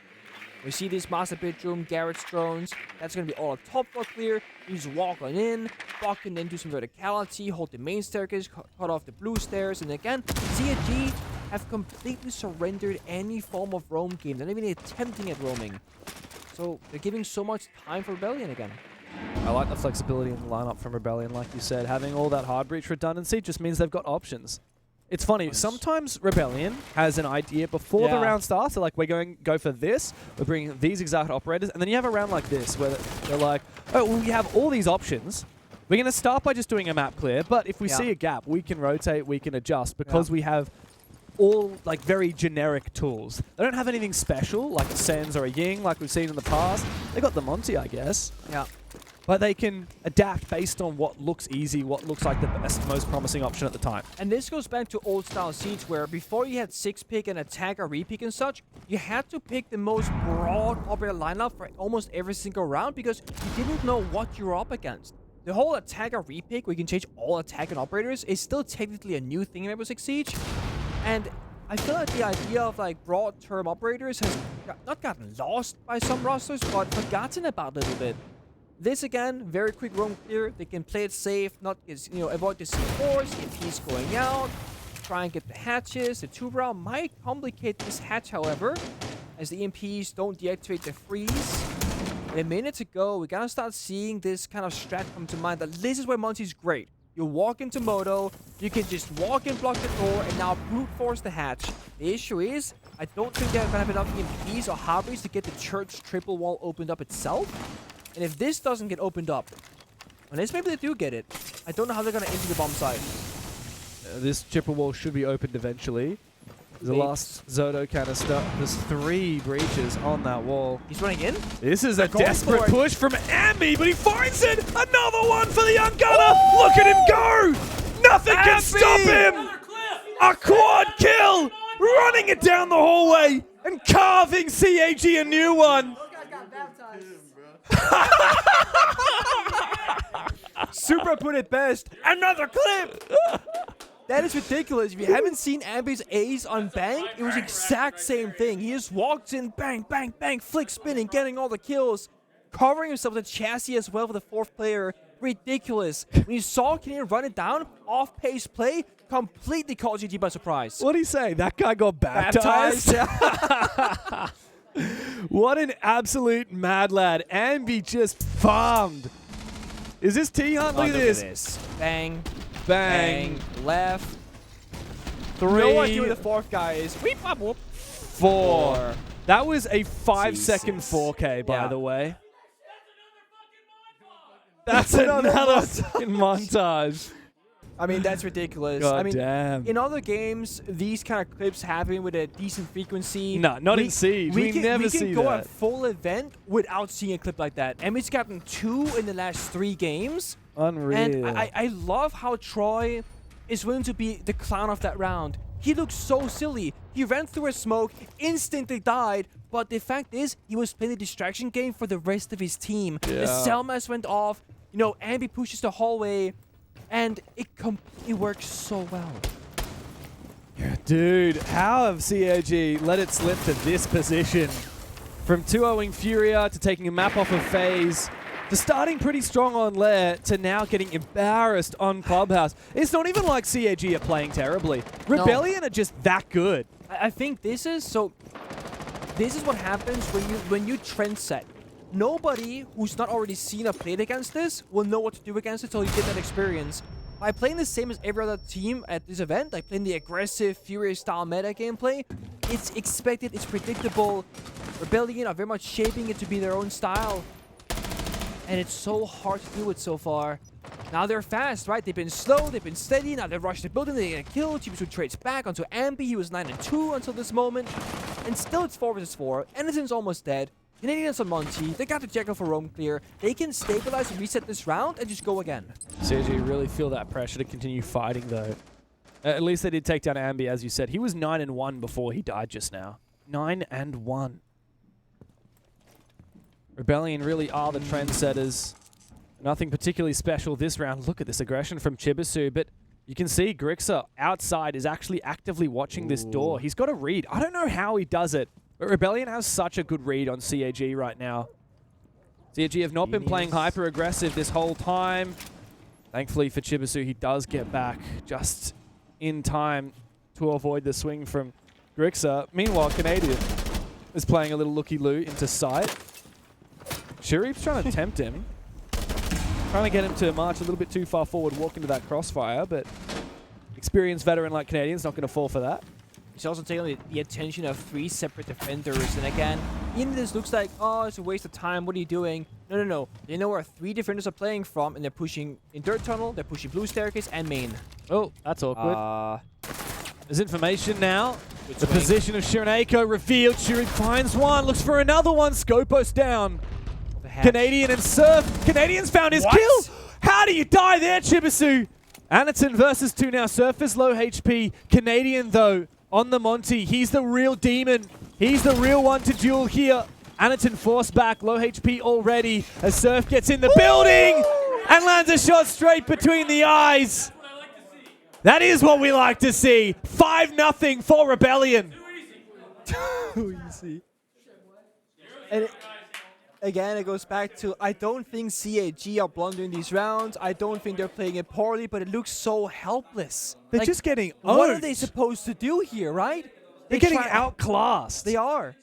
We see this master bedroom, Garrett's drones. That's going to be all a top floor clear. You just walk on in, walk and then do some verticality, hold the main staircase, cut off the blue stairs. And again, CAG have completely surrendered any form of roam game. They're not even attempting at roaming. So they're giving so much time for Rebellion again. I like the flexibility in the lineup from Rebellion. Like you said, having all that hard breach redundancy just means they've got options. It's funny, sometimes Rebellion has an idea before the round starts. They're like, we're going to go for this, we're bringing these exact operators, and then you have a round like this where they're like, oh, well, we have all these options. We're going to start by just doing a map clear, but if we see a gap, we can rotate, we can adjust, because we have all very generic tools. They don't have anything special, like a Sens or a Ying, like we've seen in the past. They got the Monty, I guess. Yeah. But they can adapt based on what looks easy, what looks like the best, most promising option at the time. And this goes back to old-style Siege, where before you had 6-pick and attack or repick and such, you had to pick the most broad operator lineup for almost every single round because you didn't know what you were up against. The whole attack or repick, where you can change all attack and operators, is still technically a new thing in Rainbow Six Siege. And I feel like the idea of broad-term operators has not gotten lost by some rosters, but forgotten about a little bit. This again, very quick roam clear. They can play it safe, not avoid the C4s if he's going out. Try and get the hatches. The 2-round might complicate this hatch, however, as the EMPs don't deactivate the freeze. In a minute to go, we gotta start seeing this kind of strat come to mind. That this is where Monty's great. You walk into Moto, you can just walk and block the door, and now brute force the hatch. The issue is, I don't think they're gonna have enough EMPs or Harveys to get the church triple wall opened up itself. And if this doesn't get opened up, unless maybe they do get it, I don't know how they're going to enter the bomb site. This triple wall should be opened eventually. The last Zoto canister. There's 3 breaches on that wall. He's running in? This is a desperate push from Ambi, but he finds it! Another one for the young gunner! Look at him go! Nothing can stop him! A quad kill! Running it down the hallway and carving CAG a new one! Super put it best. Another clip! That is ridiculous. If you haven't seen Ambi's A's on Bank, it was the exact same thing. He just walks in, bang, bang, bang, flick spinning, getting all the kills, covering himself with a chassis as well for the 4th player. ridiculous. When you saw Canadian run it down, off-pace play, completely caught GG by surprise. What do you say? That guy got baptized? What an absolute mad lad. Ambi just farmed. Is this T-Hunt? Look at this. Bang. Bang. Left. 3. No idea where the fourth guy is. Whoop, whoop, whoop. 4. That was a 5-second 4K, by Yeah. the way. That's another fucking montage. I mean, that's ridiculous. God I mean, damn. in other games, these kind of clips happen with a decent frequency. No, not in Siege. We never see We can go that. a full event without seeing a clip like that. And we've gotten 2 in the last 3 games. Unreal. And I love how Troy is willing to be the clown of that round. He looks so silly. He ran through a smoke, instantly died, but the fact is, he was playing the distraction game for the rest of his team. Yeah. The Selmas went off, you know, Ambi pushes the hallway, and it works so well. Dude, how have CAG let it slip to this position? From 2-0ing Furia to taking a map off of FaZe, to starting pretty strong on Lair, to now getting embarrassed on Clubhouse. It's not even like CAG are playing terribly. Rebellion are just that good. I think this is what happens when you trend set. Nobody who's not already seen or played against this will know what to do against it until you get that experience. By playing the same as every other team at this event, like playing the aggressive, Fury-style meta gameplay, it's expected, it's predictable. Rebellion are very much shaping it to be their own style. And it's so hard to do it so far. Now they're fast, right? They've been slow, they've been steady, now they rush the building, they get a kill. Chibisu trades back onto Ambi, he was 9-2 until this moment. And still it's 4 versus 4. Anderson's almost dead. Canadians on Monty, they got the Jekyll for roam clear. They can stabilize and reset this round and just go again. CAG really feel that pressure to continue fighting though. At least they did take down Ambi, as you said. He was 9-1 before he died just now. 9-1. Rebellion really are the trendsetters. Nothing particularly special this round. Look at this aggression from Chibisu, but you can see Grixer outside is actually actively watching this door. He's got a read. I don't know how he does it, but Rebellion has such a good read on CAG right now. CAG have not been playing hyper-aggressive this whole time. Thankfully for Chibisu, he does get back just in time to avoid the swing from Grixer. Meanwhile, Canadian is playing a little looky-loo into sight. Sharif's trying to tempt him. Trying to get him to march a little bit too far forward, walk into that crossfire, but experienced veteran like Canadian's not going to fall for that. He's also taking the attention of 3 separate defenders. And again, even this looks like, oh, it's a waste of time. What are you doing? No. They know where 3 defenders are playing from, and they're pushing in dirt tunnel, they're pushing blue staircase, and main. Oh, that's awkward. There's information now. Good The swing. position of Shiraneko revealed. Shuri finds one, looks for another one. Scopos down. Canadian and Surf. Canadian's found his kill. How do you die there, Chibisu? Anaton versus 2 now. Surf is low HP. Canadian, though, on the Monty. He's the real demon. He's the real one to duel here. Anaton forced back. Low HP already as Surf gets in the building and lands a shot straight between the eyes. That is what we like to see. 5-0 for Rebellion. Too easy. And again, it goes back to, I don't think CAG are blundering these rounds. I don't think they're playing it poorly, but it looks so helpless. They're Like, just getting what are owned. they supposed to do here, right? They're getting outclassed. They are.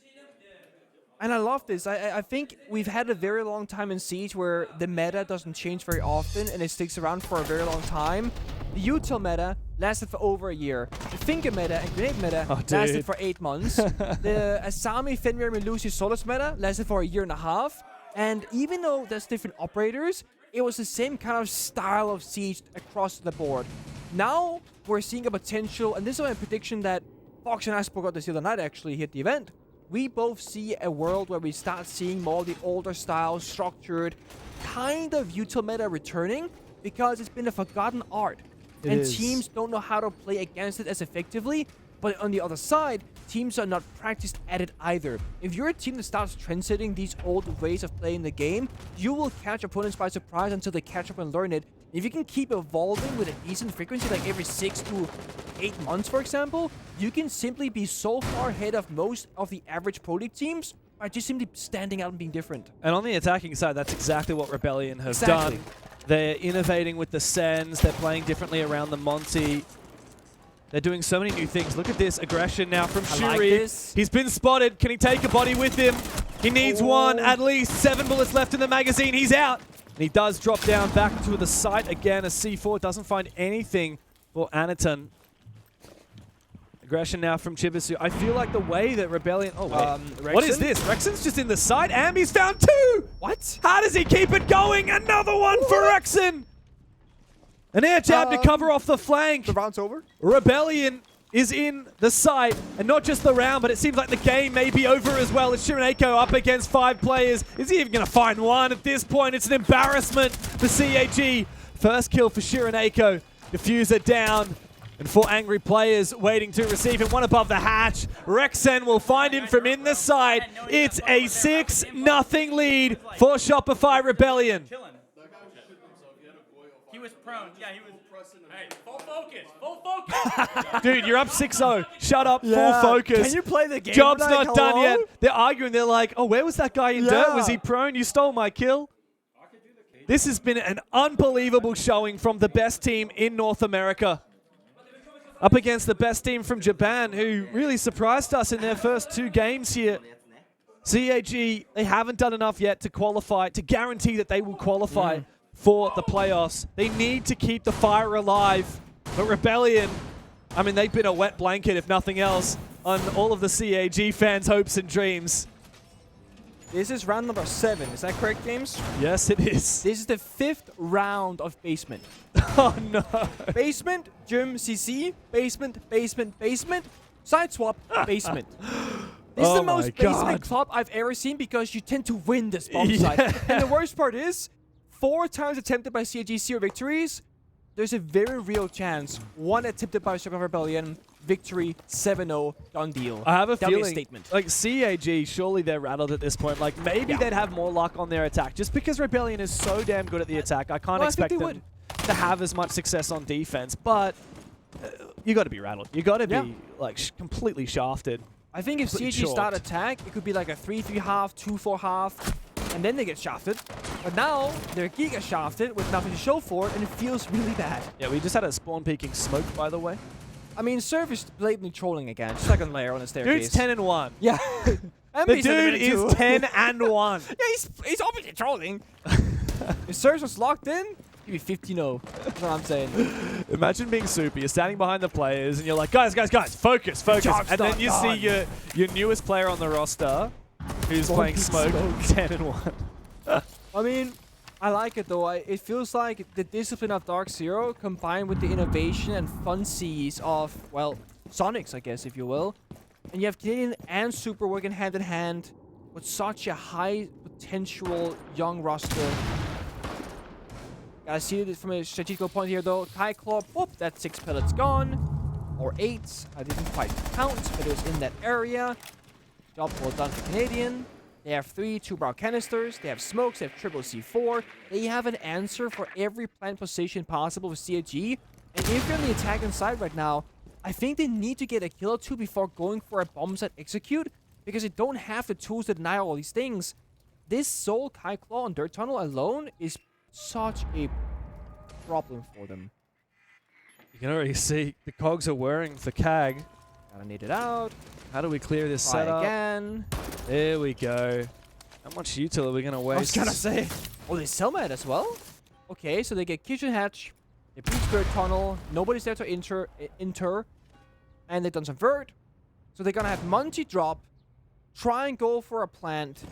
And I love this. I think we've had a very long time in Siege where the meta doesn't change very often and it sticks around for a very long time. The util meta lasted for over a year. The Finger meta and Grenade meta lasted for 8 months. The Asami, Fenrir, Melusi, Solus meta lasted for 1.5 years. And even though there's different operators, it was the same kind of style of Siege across the board. Now we're seeing a potential, and this is my prediction that Fox and I spoke about this the other night actually here at the event. We both see a world where we start seeing more of the older style, structured, kind of util meta returning because it's been a forgotten art. And teams don't know how to play against it as effectively. But on the other side, teams are not practiced at it either. If you're a team that starts trendsetting these old ways of playing the game, you will catch opponents by surprise until they catch up and learn it. If you can keep evolving with a decent frequency, like every 6 to 8 months, for example, you can simply be so far ahead of most of the average Pro League teams by just simply standing out and being different. And on the attacking side, that's exactly what Rebellion have done. They're innovating with the sends. They're playing differently around the Monty. They're doing so many new things. Look at this aggression now from Shuri. Like He's been spotted. Can he take a body with him? He needs one. At least 7 bullets left in the magazine. He's out. And he does drop down back to the site again. A C4 doesn't find anything for Anaton. Aggression now from Chibisu. I feel like the way that Rebellion... Oh, wait. What is this? Rexon's just in the side. Ambi's found 2! What? How does he keep it going? Another one for Rexon! An air jab to cover off the flank. The round's over. Rebellion is in the site, and not just the round, but it seems like the game may be over as well. It's Shiraneko up against 5 players. Is he even going to find one at this point? It's an embarrassment for CAG. First kill for Shiraneko. Diffuser down. And 4 angry players waiting to receive him. One above the hatch. Rexen will find him from in the side. It's a 6-0 lead for Shopify Rebellion. He was prone. Yeah, he was. Hey, full focus. Full focus. Dude, you're up 6-0. Shut up. Full focus. Can you play the game? Job's like, not done yet. They're arguing. They're like, oh, where was that guy in dirt? Was he prone? You stole my kill. This has been an unbelievable showing from the best team in North America. Up against the best team from Japan, who really surprised us in their first 2 games here. CAG, they haven't done enough yet to qualify, to guarantee that they will qualify for the playoffs. They need to keep the fire alive. But Rebellion, I mean, they've been a wet blanket, if nothing else, on all of the CAG fans' hopes and dreams. This is round number 7. Is that correct, James? Yes, it is. This is the 5th round of Basement. Oh, no. Basement, Gym, CC, Basement, Basement, Basement, Side Swap, Basement. This is the most basic club I've ever seen because you tend to win this bomb site. And the worst part is, 4 times attempted by CAG, 0 victories. There's a very real chance 1 attempted by Shopify Rebellion, victory, 7-0, done deal. I have a That'll be feeling, statement. like CAG, surely they're rattled at this point. Like maybe they'd have more luck on their attack. Just because Rebellion is so damn good at the attack, I can't expect them to have as much success on defense. But you got to be rattled. You got to be like completely shafted. I think if CAG start attack, it could be like a 3-3 half, 2-4 half, and then they get shafted. But now, they're giga shafted with nothing to show for it, and it feels really bad. Yeah, we just had a spawn peeking smoke, by the way. I mean, Surf is blatantly trolling again. Second layer on the staircase. Dude's 10-1. Yeah. The dude is 10-1. Yeah, he's obviously trolling. If Surf was locked in, he'd be 15-0. That's what I'm saying. Imagine being Super. You're standing behind the players, and you're like, guys, focus. And then you see your newest player on the roster, who's playing Smoke, 10-1. I mean, I like it though. It feels like the discipline of Dark Zero combined with the innovation and funsies of, well, Sonics, I guess, if you will. And you have Canadian and Super working hand in hand with such a high potential young roster. Gotta see it from a strategical point here though. Kai Claw, whoop, that 6 pellets gone. Or 8. I didn't quite count, but it was in that area. Job well done for Canadian. They have 3 2-barrel canisters. They have smokes. They have triple C4. They have an answer for every plant position possible with CAG. And if you're on the attacking side right now, I think they need to get a kill or 2 before going for a bomb set execute, because they don't have the tools to deny all these things. This Soul Kai Claw on Dirt Tunnel alone is such a problem for them. You can already see the cogs are whirring for CAG. Gotta need it out. How do we clear this Try setup? again. There we go. How much util are we going to waste? I was gonna say. Oh, they sell mad as well? Okay, so they get Kitchen Hatch. They breach Dirt Tunnel. Nobody's there to enter. And they've done some Vert. So they're gonna have Munchie drop. Try and go for a plant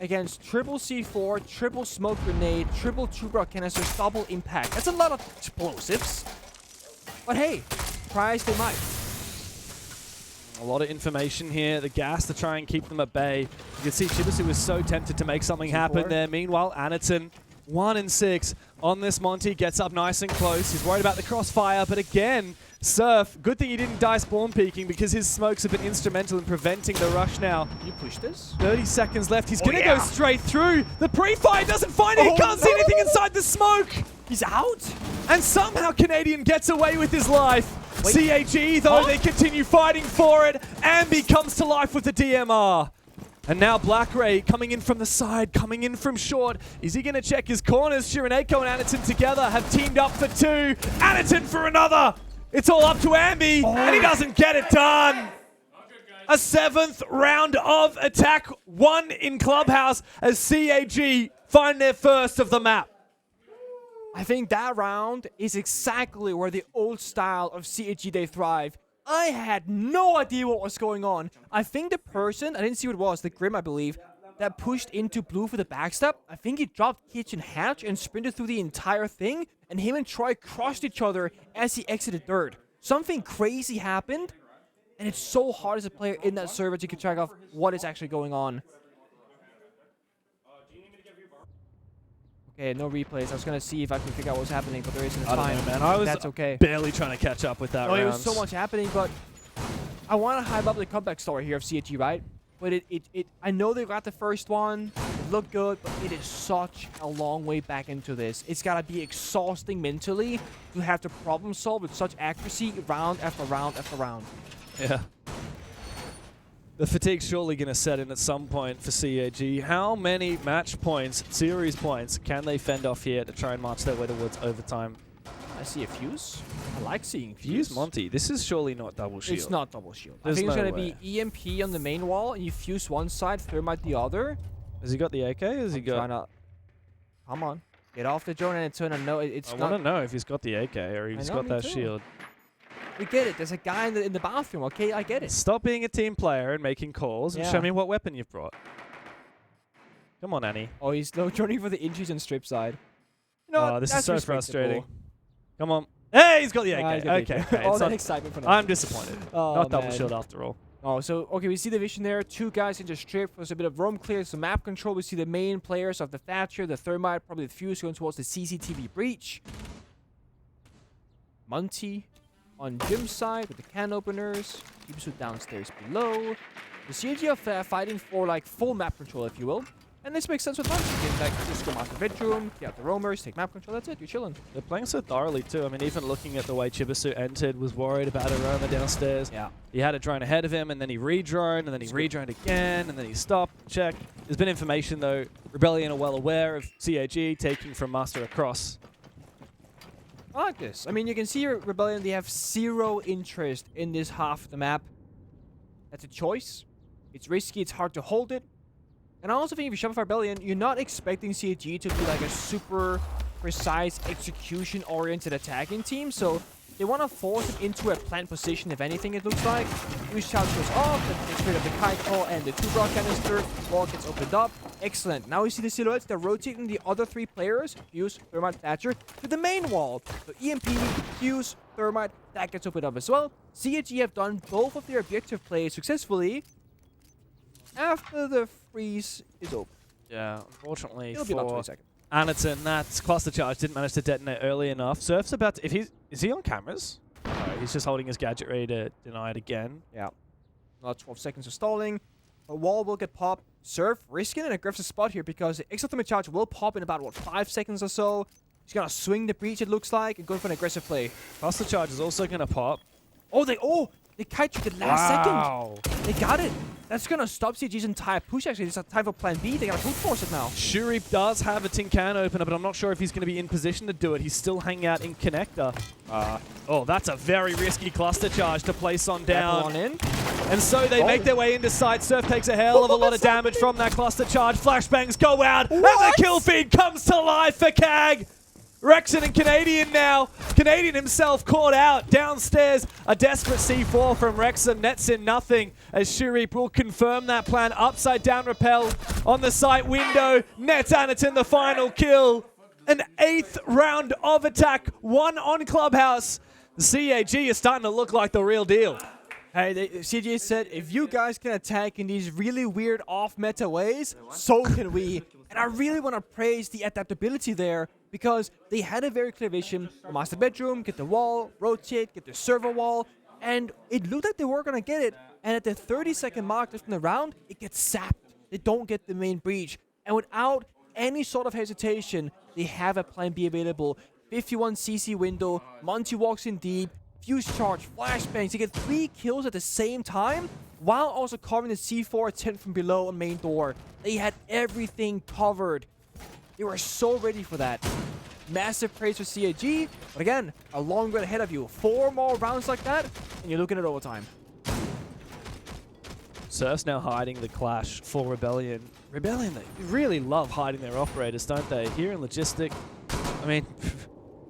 against triple C4, triple smoke grenade, triple 2-barrel canisters, double impact. That's a lot of explosives. But hey, try as they might. A lot of information here. The gas to try and keep them at bay. You can see Chibisu was so tempted to make something happen there. Meanwhile, Anaton, 1-6 on this Monty, gets up nice and close. He's worried about the crossfire, but again, Surf, good thing he didn't die spawn peeking because his smokes have been instrumental in preventing the rush now. Can you push this? 30 seconds left. He's going to go straight through. The pre-fire doesn't find it. He can't see anything inside the smoke. He's out. And somehow Canadian gets away with his life. CAG, though, they continue fighting for it. Ambi comes to life with the DMR. And now Black Ray coming in from the side, coming in from short. Is he going to check his corners? Shireneko and Anaton together have teamed up for 2. Anaton for another. It's all up to Ambi, and he doesn't get it done. A 7th round of attack, 1 in Clubhouse as CAG find their first of the map. I think that round is exactly where the old style of CAG they thrive. I had no idea what was going on. I think the person, I didn't see what it was, the Grim I believe, that pushed into blue for the backstep, I think he dropped Kitchen Hatch and sprinted through the entire thing, and him and Troy crushed each other as he exited third. Something crazy happened, and it's so hard as a player in that server to keep track of what is actually going on. Okay, no replays. I was gonna see if I could figure out what was happening, but there isn't I time. don't know, man. I was That's okay. barely trying to catch up with that round. There was so much happening, but I want to hype up the comeback story here of CAG, right? But I know they got the first one. It looked good, but it is such a long way back into this. It's gotta be exhausting mentally to have to problem solve with such accuracy round after round after round. Yeah. The fatigue's surely going to set in at some point for CAG. How many match points, series points, can they fend off here to try and march their way towards overtime? I see a fuse. I like seeing Fuse fuse. Monty. This is surely not double shield. It's not double shield. There's I think it's no gonna way. be EMP on the main wall, and you fuse one side, thermite the other. Has he got the AK? Has he got... Come on. Get off the drone and turn. No, it's I not. want to know if he's got the AK or if he's got me that too. shield. We get it. There's a guy in the bathroom, okay? I get it. Stop being a team player and making calls and Yeah. show me what weapon you've brought. Come on, Annie. Oh, he's no joining for the injuries and strip side. You know Oh, what? this is That's so respectable. frustrating. Come on. Hey, he's got the AK. Ah, he's got the Okay. AK. okay. All It's that not- excitement for I'm disappointed. Oh, Not double man. shield after all. Oh, so, okay, we see the vision there. 2 guys in the strip. There's a bit of roam clear, some map control. We see the main players of the Thatcher, the Thermite, probably the Fuse going towards the CCTV breach. Monty on Jim's side with the can openers. Gibisu downstairs below. The CG are fighting for, like, full map control, if you will. And this makes sense with Monty. You can, like, just go master bedroom, get out the roamers, take map control. That's it. You're chilling. They're playing so thoroughly too. I mean, even looking at the way Chibisu entered, was worried about a roamer downstairs. Yeah. He had a drone ahead of him, and then he redroned, and then he redroned again, and then he stopped, checked. There's been information though. Rebellion are well aware of CAG taking from Master across. I like this. I mean, you can see your Rebellion, they have 0 interest in this half of the map. That's a choice. It's risky, it's hard to hold it. And I also think if you Shopify Rebellion, you're not expecting CAG to be like a super precise execution-oriented attacking team, so they want to force it into a plant position, if anything, it looks like. Use shout goes off, then they straight up the kite call and the 2-block canister. Wall gets opened up. Excellent. Now we see the silhouettes. They're rotating the other 3 players, Fuse, Thermite, Thatcher, to the main wall. So EMP, Fuse, Thermite, that gets opened up as well. CAG have done both of their objective plays successfully after the freeze is open. Yeah, unfortunately It'll be about for 20 seconds. Anderton, that cluster charge didn't manage to detonate early enough. Surf's about to, is he on cameras? No, he's just holding his gadget ready to deny it again. Yeah. Another 12 seconds of stalling. A wall will get popped. Surf risking an aggressive spot here because the exothermic charge will pop in about, what, 5 seconds or so. He's going to swing the breach, it looks like, and go for an aggressive play. Cluster charge is also going to pop. They kite tricked it last Wow. second. They got it. That's going to stop CG's entire push, actually. It's a time for plan B. They got to brute force it now. Shuri does have a tin can opener, but I'm not sure if he's going to be in position to do it. He's still hanging out in connector. Oh, that's a very risky cluster charge to place on down. On in. And so they make their way into side. Surf takes a hell of a lot of damage from that cluster charge. Flashbangs go out, and the kill feed comes to life for CAG. Rexon and Canadian now. Canadian himself caught out downstairs. A desperate C4 from Rexon nets in nothing as Shurip will confirm that plan. Upside down rappel on the site window. Nets Anaton the final kill. An 8th round of attack. 1 on Clubhouse. The CAG is starting to look like the real deal. Hey, CJ said, if you guys can attack in these really weird off-meta ways, so can we. And I really want to praise the adaptability there because they had a very clear vision. Master bedroom, get the wall, rotate, get the server wall, and it looked like they were going to get it. And at the 30-second mark left in the round, it gets sapped. They don't get the main breach. And without any sort of hesitation, they have a plan B available. 51 CC window, Monty walks in deep, Fuse charge, flashbangs. You get 3 kills at the same time. while also covering the C4 tent from below on main door. They had everything covered. They were so ready for that. Massive praise for CAG, but again, a long way ahead of you. 4 more rounds like that, and you're looking at overtime. Surf's now hiding the clash for Rebellion. Rebellion, they really love hiding their operators, don't they? Here in Logistic, I mean,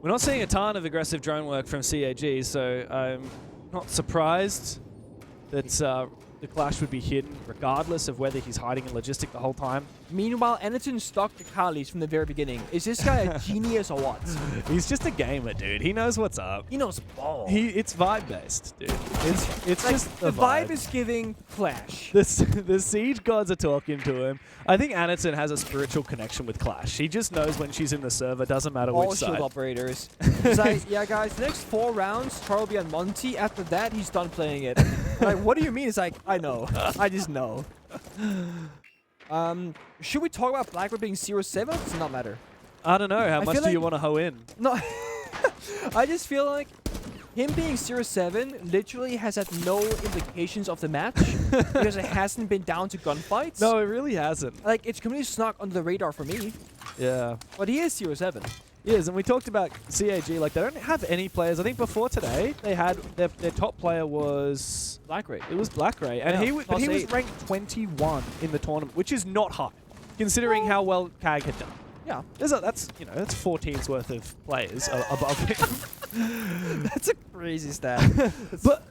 we're not seeing a ton of aggressive drone work from CAG, so I'm not surprised that the clash would be hidden regardless of whether he's hiding in Logistic the whole time. Meanwhile, Anderton stalked the Kalis from the very beginning. Is this guy a genius or what? He's just a gamer, dude. He knows what's up. He knows ball. It's vibe-based, dude. It's like, just the vibe is giving Clash. The Siege gods are talking to him. I think Anderton has a spiritual connection with Clash. He just knows when she's in the server, doesn't matter All which shield side. operators. It's like, yeah, guys, the next 4 rounds, probably on Monty. After that, he's done playing it. Like, what do you mean? It's like, I know. I just know. Should we talk about Blackbird being 0-7? Does it not matter? I don't know. How much do you want to hoe in? No. I just feel like him being 0-7 literally has had no implications of the match because it hasn't been down to gunfights. No, it really hasn't. Like, it's completely snuck under the radar for me. Yeah. But he is 0-7. Yes, and we talked about CAG. Like, they don't have any players. I think before today, they had their top player was Blackray. It was Blackray, and Yeah, he was ranked 21 in the tournament, which is not high, considering how well CAG had done. Yeah, that's 4 teams worth of players above him. That's a crazy stat. But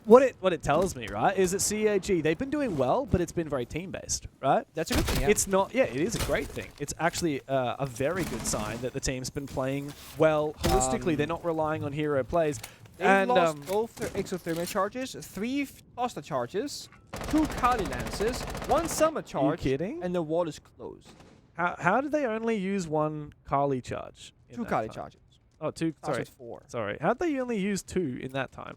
what it tells me, right, is that CAG, they've been doing well, but it's been very team-based, right? That's a good thing, yeah. It's not, yeah, it is a great thing. It's actually a very good sign that the team's been playing well holistically. They're not relying on hero plays. They've lost both their exothermia charges, 3 Foster charges, 2 Kali lances, 1 summer charge, kidding? and the wall is closed. How did they only use 1 Kali charge? 2 Kali charges. Oh, 2. Sorry. 4. Sorry. How'd they only use 2 in that time?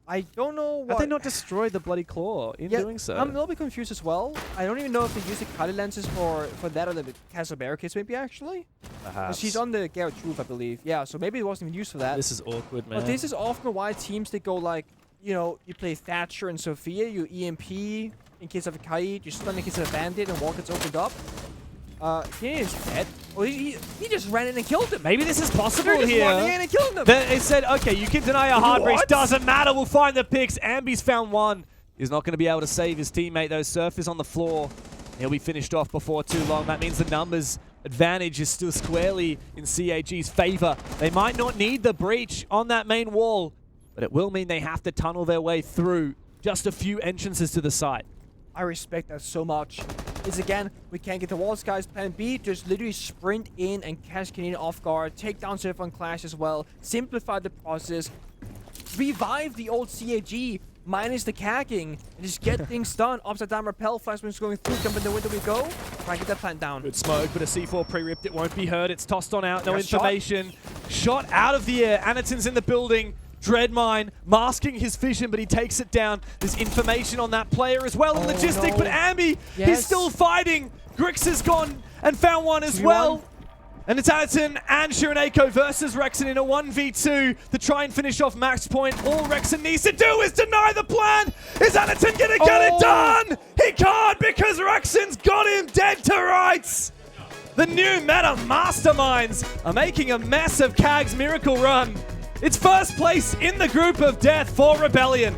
I don't know what... How'd they not destroy the bloody claw in doing so? I'm a little bit confused as well. I don't even know if they use the Kali lenses for that or the Castle Barricades maybe, actually. Perhaps. She's on the Garrett Truth, I believe. Yeah, so maybe it wasn't even used for that. This is awkward, man. But this is often why teams, they go like, you know, you play Thatcher and Sophia, you EMP in case of a Kite, you stun in case of a Bandit and Wall gets opened up. He is dead. Well, he just ran in and killed him. Maybe this is possible They're just here. running in and killing them. They said, okay, you can deny a hard breach. What? Doesn't matter. We'll find the picks. Ambi's found 1. He's not going to be able to save his teammate, though. Surf is on the floor. He'll be finished off before too long. That means the numbers advantage is still squarely in CAG's favor. They might not need the breach on that main wall, but it will mean they have to tunnel their way through just a few entrances to the site. I respect that so much. It's again, we can't get the walls, guys. Plan B, just literally sprint in and catch Canadian off guard. Take down Surf on Clash as well. Simplify the process. Revive the old CAG minus the cagging. And just get things done. Upside down rappel, flashbangs going through. Jump in the window we go. Try and get that plant down. Good smoke, but a C4 pre-ripped. It won't be heard. It's tossed on out. No Got information. Shot out of the air. Anaton's in the building. Dreadmine masking his vision, but he takes it down. There's information on that player as well. Logistic, no. but Ambi, he's still fighting. Grix has gone and found 1 as well. And it's Anaton and Shiraneko versus Rexon in a 1v2 to try and finish off max point. All Rexon needs to do is deny the plan. Is Anaton going to get it done? He can't because Rexon's got him dead to rights. The new meta masterminds are making a mess of CAG's miracle run. It's first place in the group of death for Rebellion.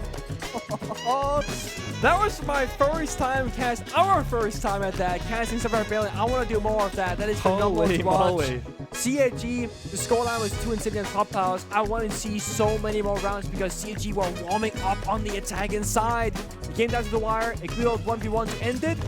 That was my first time our first time at that, casting some Rebellion. I want to do more of that. That is phenomenal to watch. CAG, the scoreline was 2-7 against Clubhouse. I want to see so many more rounds because CAG were warming up on the attacking side. It came down to the wire, a good old 1v1 to end it.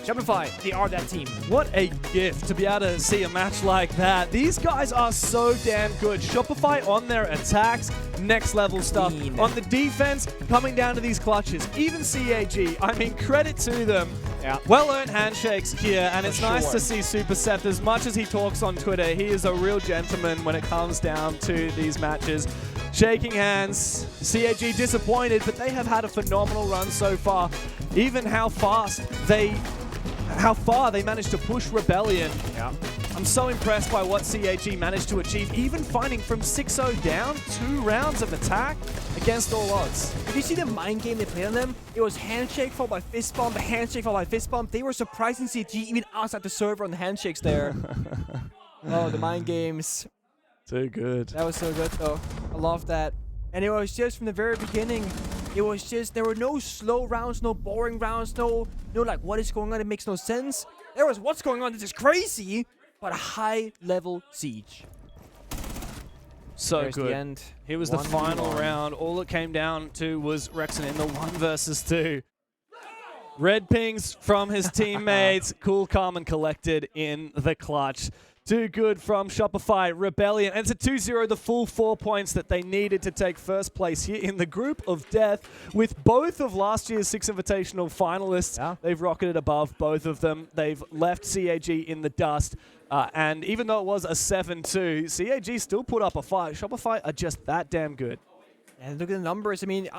Shopify, they are that team. What a gift to be able to see a match like that. These guys are so damn good. Shopify on their attacks, next level stuff. On the defense, coming down to these clutches. Even CAG, I mean, credit to them. Yeah. Well-earned handshakes here, and it's nice to see Supercept. As much as he talks on Twitter, he is a real gentleman when it comes down to these matches. Shaking hands. CAG disappointed, but they have had a phenomenal run so far. Even how far they managed to push Rebellion. Yeah. I'm so impressed by what CAG managed to achieve, even finding from 6-0 down 2 rounds of attack against all odds. If you see the mind game they played on them, it was handshake followed by fist bump, handshake followed by fist bump. They were surprising CAG even outside the server on the handshakes there. Oh, the mind games. Too good. That was so good though. I love that. And it was just from the very beginning, it was just, there were no slow rounds, no boring rounds, no like what is going on, it makes no sense. There was what's going on, this is crazy, but a high level siege. So There's good. the end. Here was the 1v1. final round. All it came down to was Rexon in the 1 versus 2. Red pings from his teammates. Cool, calm, and collected in the clutch. Too good from Shopify Rebellion. And it's a 2-0, the full 4 points that they needed to take first place here in the group of death with both of last year's Six Invitational finalists. Yeah. They've rocketed above both of them. They've left CAG in the dust. And even though it was a 7-2, CAG still put up a fight. Shopify are just that damn good. And look at the numbers. I mean,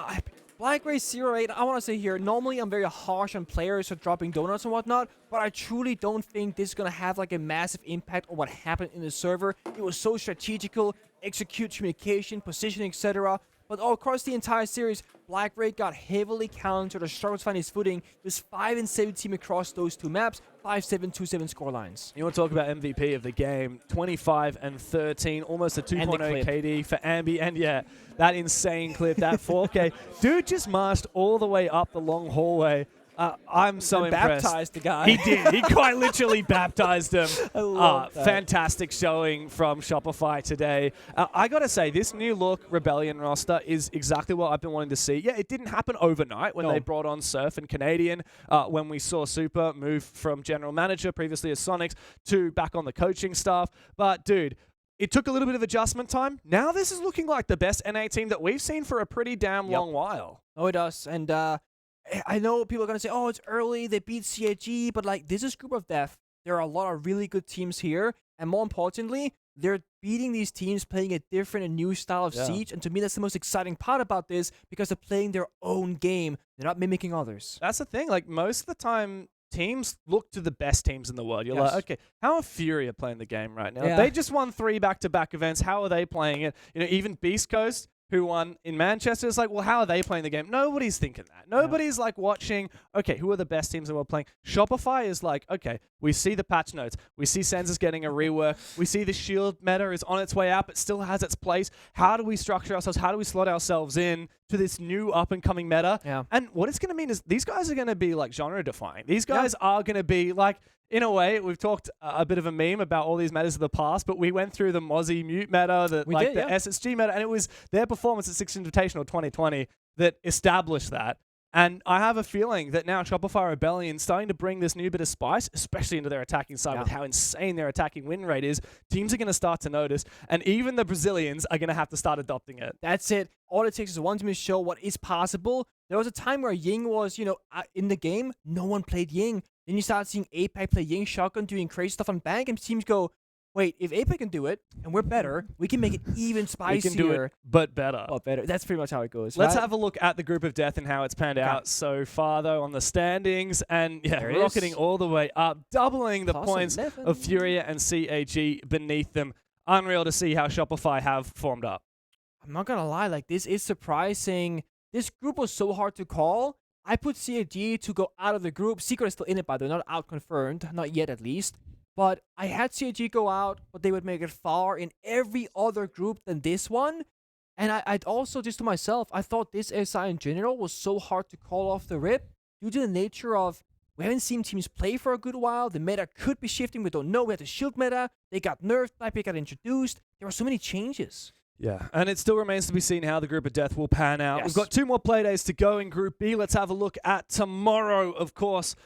Black Race 08, I want to say here, normally I'm very harsh on players for dropping donuts and whatnot, but I truly don't think this is going to have like a massive impact on what happened in the server. It was so strategical, execute, communication, positioning, etc. But all across the entire series, Black Raid got heavily countered or struggled to find his footing. It was 5-7 team across those two maps, 5-7, 2-7 scorelines. You want to talk about MVP of the game, 25-13, almost a 2.0 KD for Ambi. And yeah, that insane clip, that 4K. Dude just marched all the way up the long hallway. I'm so impressed. Baptized the guy. He did. He quite literally baptized him. I love that. Fantastic showing from Shopify today. I got to say, this new look Rebellion roster is exactly what I've been wanting to see. Yeah, it didn't happen overnight when they brought on Surf and Canadian, when we saw Super move from general manager, previously as Sonics, to back on the coaching staff. But, dude, it took a little bit of adjustment time. Now this is looking like the best NA team that we've seen for a pretty damn long while. Oh, it does. And I know people are going to say, oh, it's early, they beat CAG, but like this is Group of Death. There are a lot of really good teams here. And more importantly, they're beating these teams playing a different and new style of Siege. And to me, that's the most exciting part about this because they're playing their own game. They're not mimicking others. That's the thing. Like most of the time, teams look to the best teams in the world. You're like, okay, how are Furia playing the game right now? Yeah. They just won 3 back-to-back events. How are they playing it? You know, even Beast Coast, who won in Manchester, is like, well, how are they playing the game? Nobody's thinking that. Nobody's like watching, okay, who are the best teams in the world playing? Shopify is like, okay, we see the patch notes. We see Sense is getting a rework. We see the shield meta is on its way up. It still has its place. How do we structure ourselves? How do we slot ourselves in to this new up-and-coming meta? Yeah. And what it's going to mean is these guys are going to be like genre-defying. These guys are going to be like, in a way, we've talked a bit of a meme about all these metas of the past, but we went through the Mozzie Mute meta, the SSG meta, and it was their performance at Six Invitational 2020 that established that. And I have a feeling that now Shopify Rebellion starting to bring this new bit of spice, especially into their attacking side with how insane their attacking win rate is. Teams are going to start to notice, and even the Brazilians are going to have to start adopting it. That's it. All it takes is one team to show what is possible. There was a time where Ying was, in the game. No one played Ying. Then you start seeing Apex play Ying Shotgun doing crazy stuff on Bank, and teams go, wait, if Apex can do it, and we're better, we can make it even spicier. We can do it, but better. Oh, better. That's pretty much how it goes. Let's have a look at the Group of Death and how it's panned out so far, though, on the standings. And rocketing all the way up, doubling the points 11. of Furia and CAG beneath them. Unreal to see how Shopify have formed up. I'm not going to lie, like, this is surprising. This group was so hard to call. I put CAG to go out of the group. Secret is still in it, by the way, not out confirmed, not yet at least. But I had CAG go out, but they would make it far in every other group than this one. And I'd also, just to myself, I thought this SI in general was so hard to call off the rip due to the nature of we haven't seen teams play for a good while. The meta could be shifting. We don't know. We had the shield meta. They got nerfed. Pipe got introduced. There were so many changes. Yeah, and it still remains to be seen how the Group of Death will pan out. We've got 2 more playdays to go in Group B. Let's have a look at tomorrow, of course.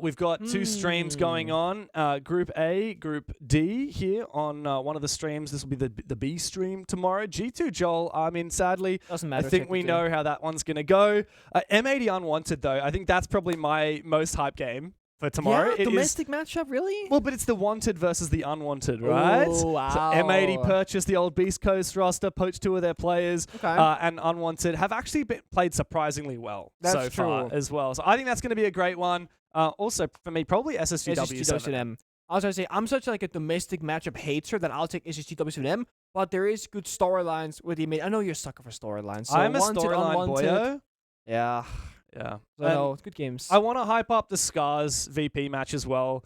We've got 2 streams going on. Group A, Group D here on one of the streams. This will be the B stream tomorrow. G2 Joel, I mean, sadly, doesn't matter. I think we know how that one's going to go. M80 Unwanted, though, I think that's probably my most hype game for tomorrow. Yeah, domestic matchup, really? Well, but it's the wanted versus the unwanted, right? Oh, wow. So M80 purchased the old Beast Coast roster, poached 2 of their players, and unwanted have actually played surprisingly well so far as well. So I think that's going to be a great one. Also, for me, probably SSGW. SSGW. I was gonna say I'm such like a domestic matchup hater that I'll take SSG W7M, but there is good storylines with the mid. I know you're a sucker for storylines. So I'm a Wanted, storyline Unwanted. boyo. Yeah. Yeah. So no, it's good games. I want to hype up the Scars VP match as well.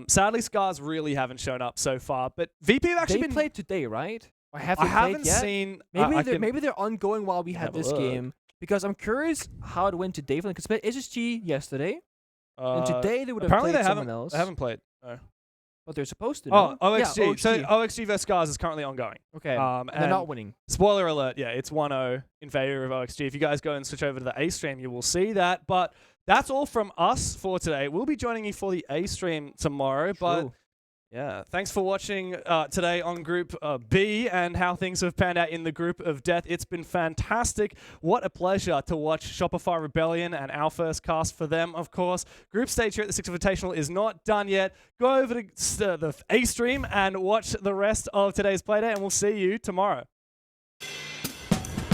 Sadly, Scars really haven't shown up so far, but VP have actually they been played today, right? Or have they I haven't played yet? seen. Maybe they're ongoing while we had have a this look. game. Because I'm curious how it went today for them. Because they played SSG yesterday, and today they would have apparently played they someone haven't. else. They haven't played. No. But they're supposed to. Oh, no? OXG. Yeah, So OXG vs Scars is currently ongoing. Okay. and and they're not winning. Spoiler alert, yeah, it's 1-0 in favor of OXG. If you guys go and switch over to the A stream, you will see that. But that's all from us for today. We'll be joining you for the A stream tomorrow. But True. yeah, thanks for watching today on Group B and how things have panned out in the Group of Death. It's been fantastic. What a pleasure to watch Shopify Rebellion and our first cast for them, of course. Group stage here at the Six Invitational is not done yet. Go over to the A stream and watch the rest of today's playdate, and we'll see you tomorrow.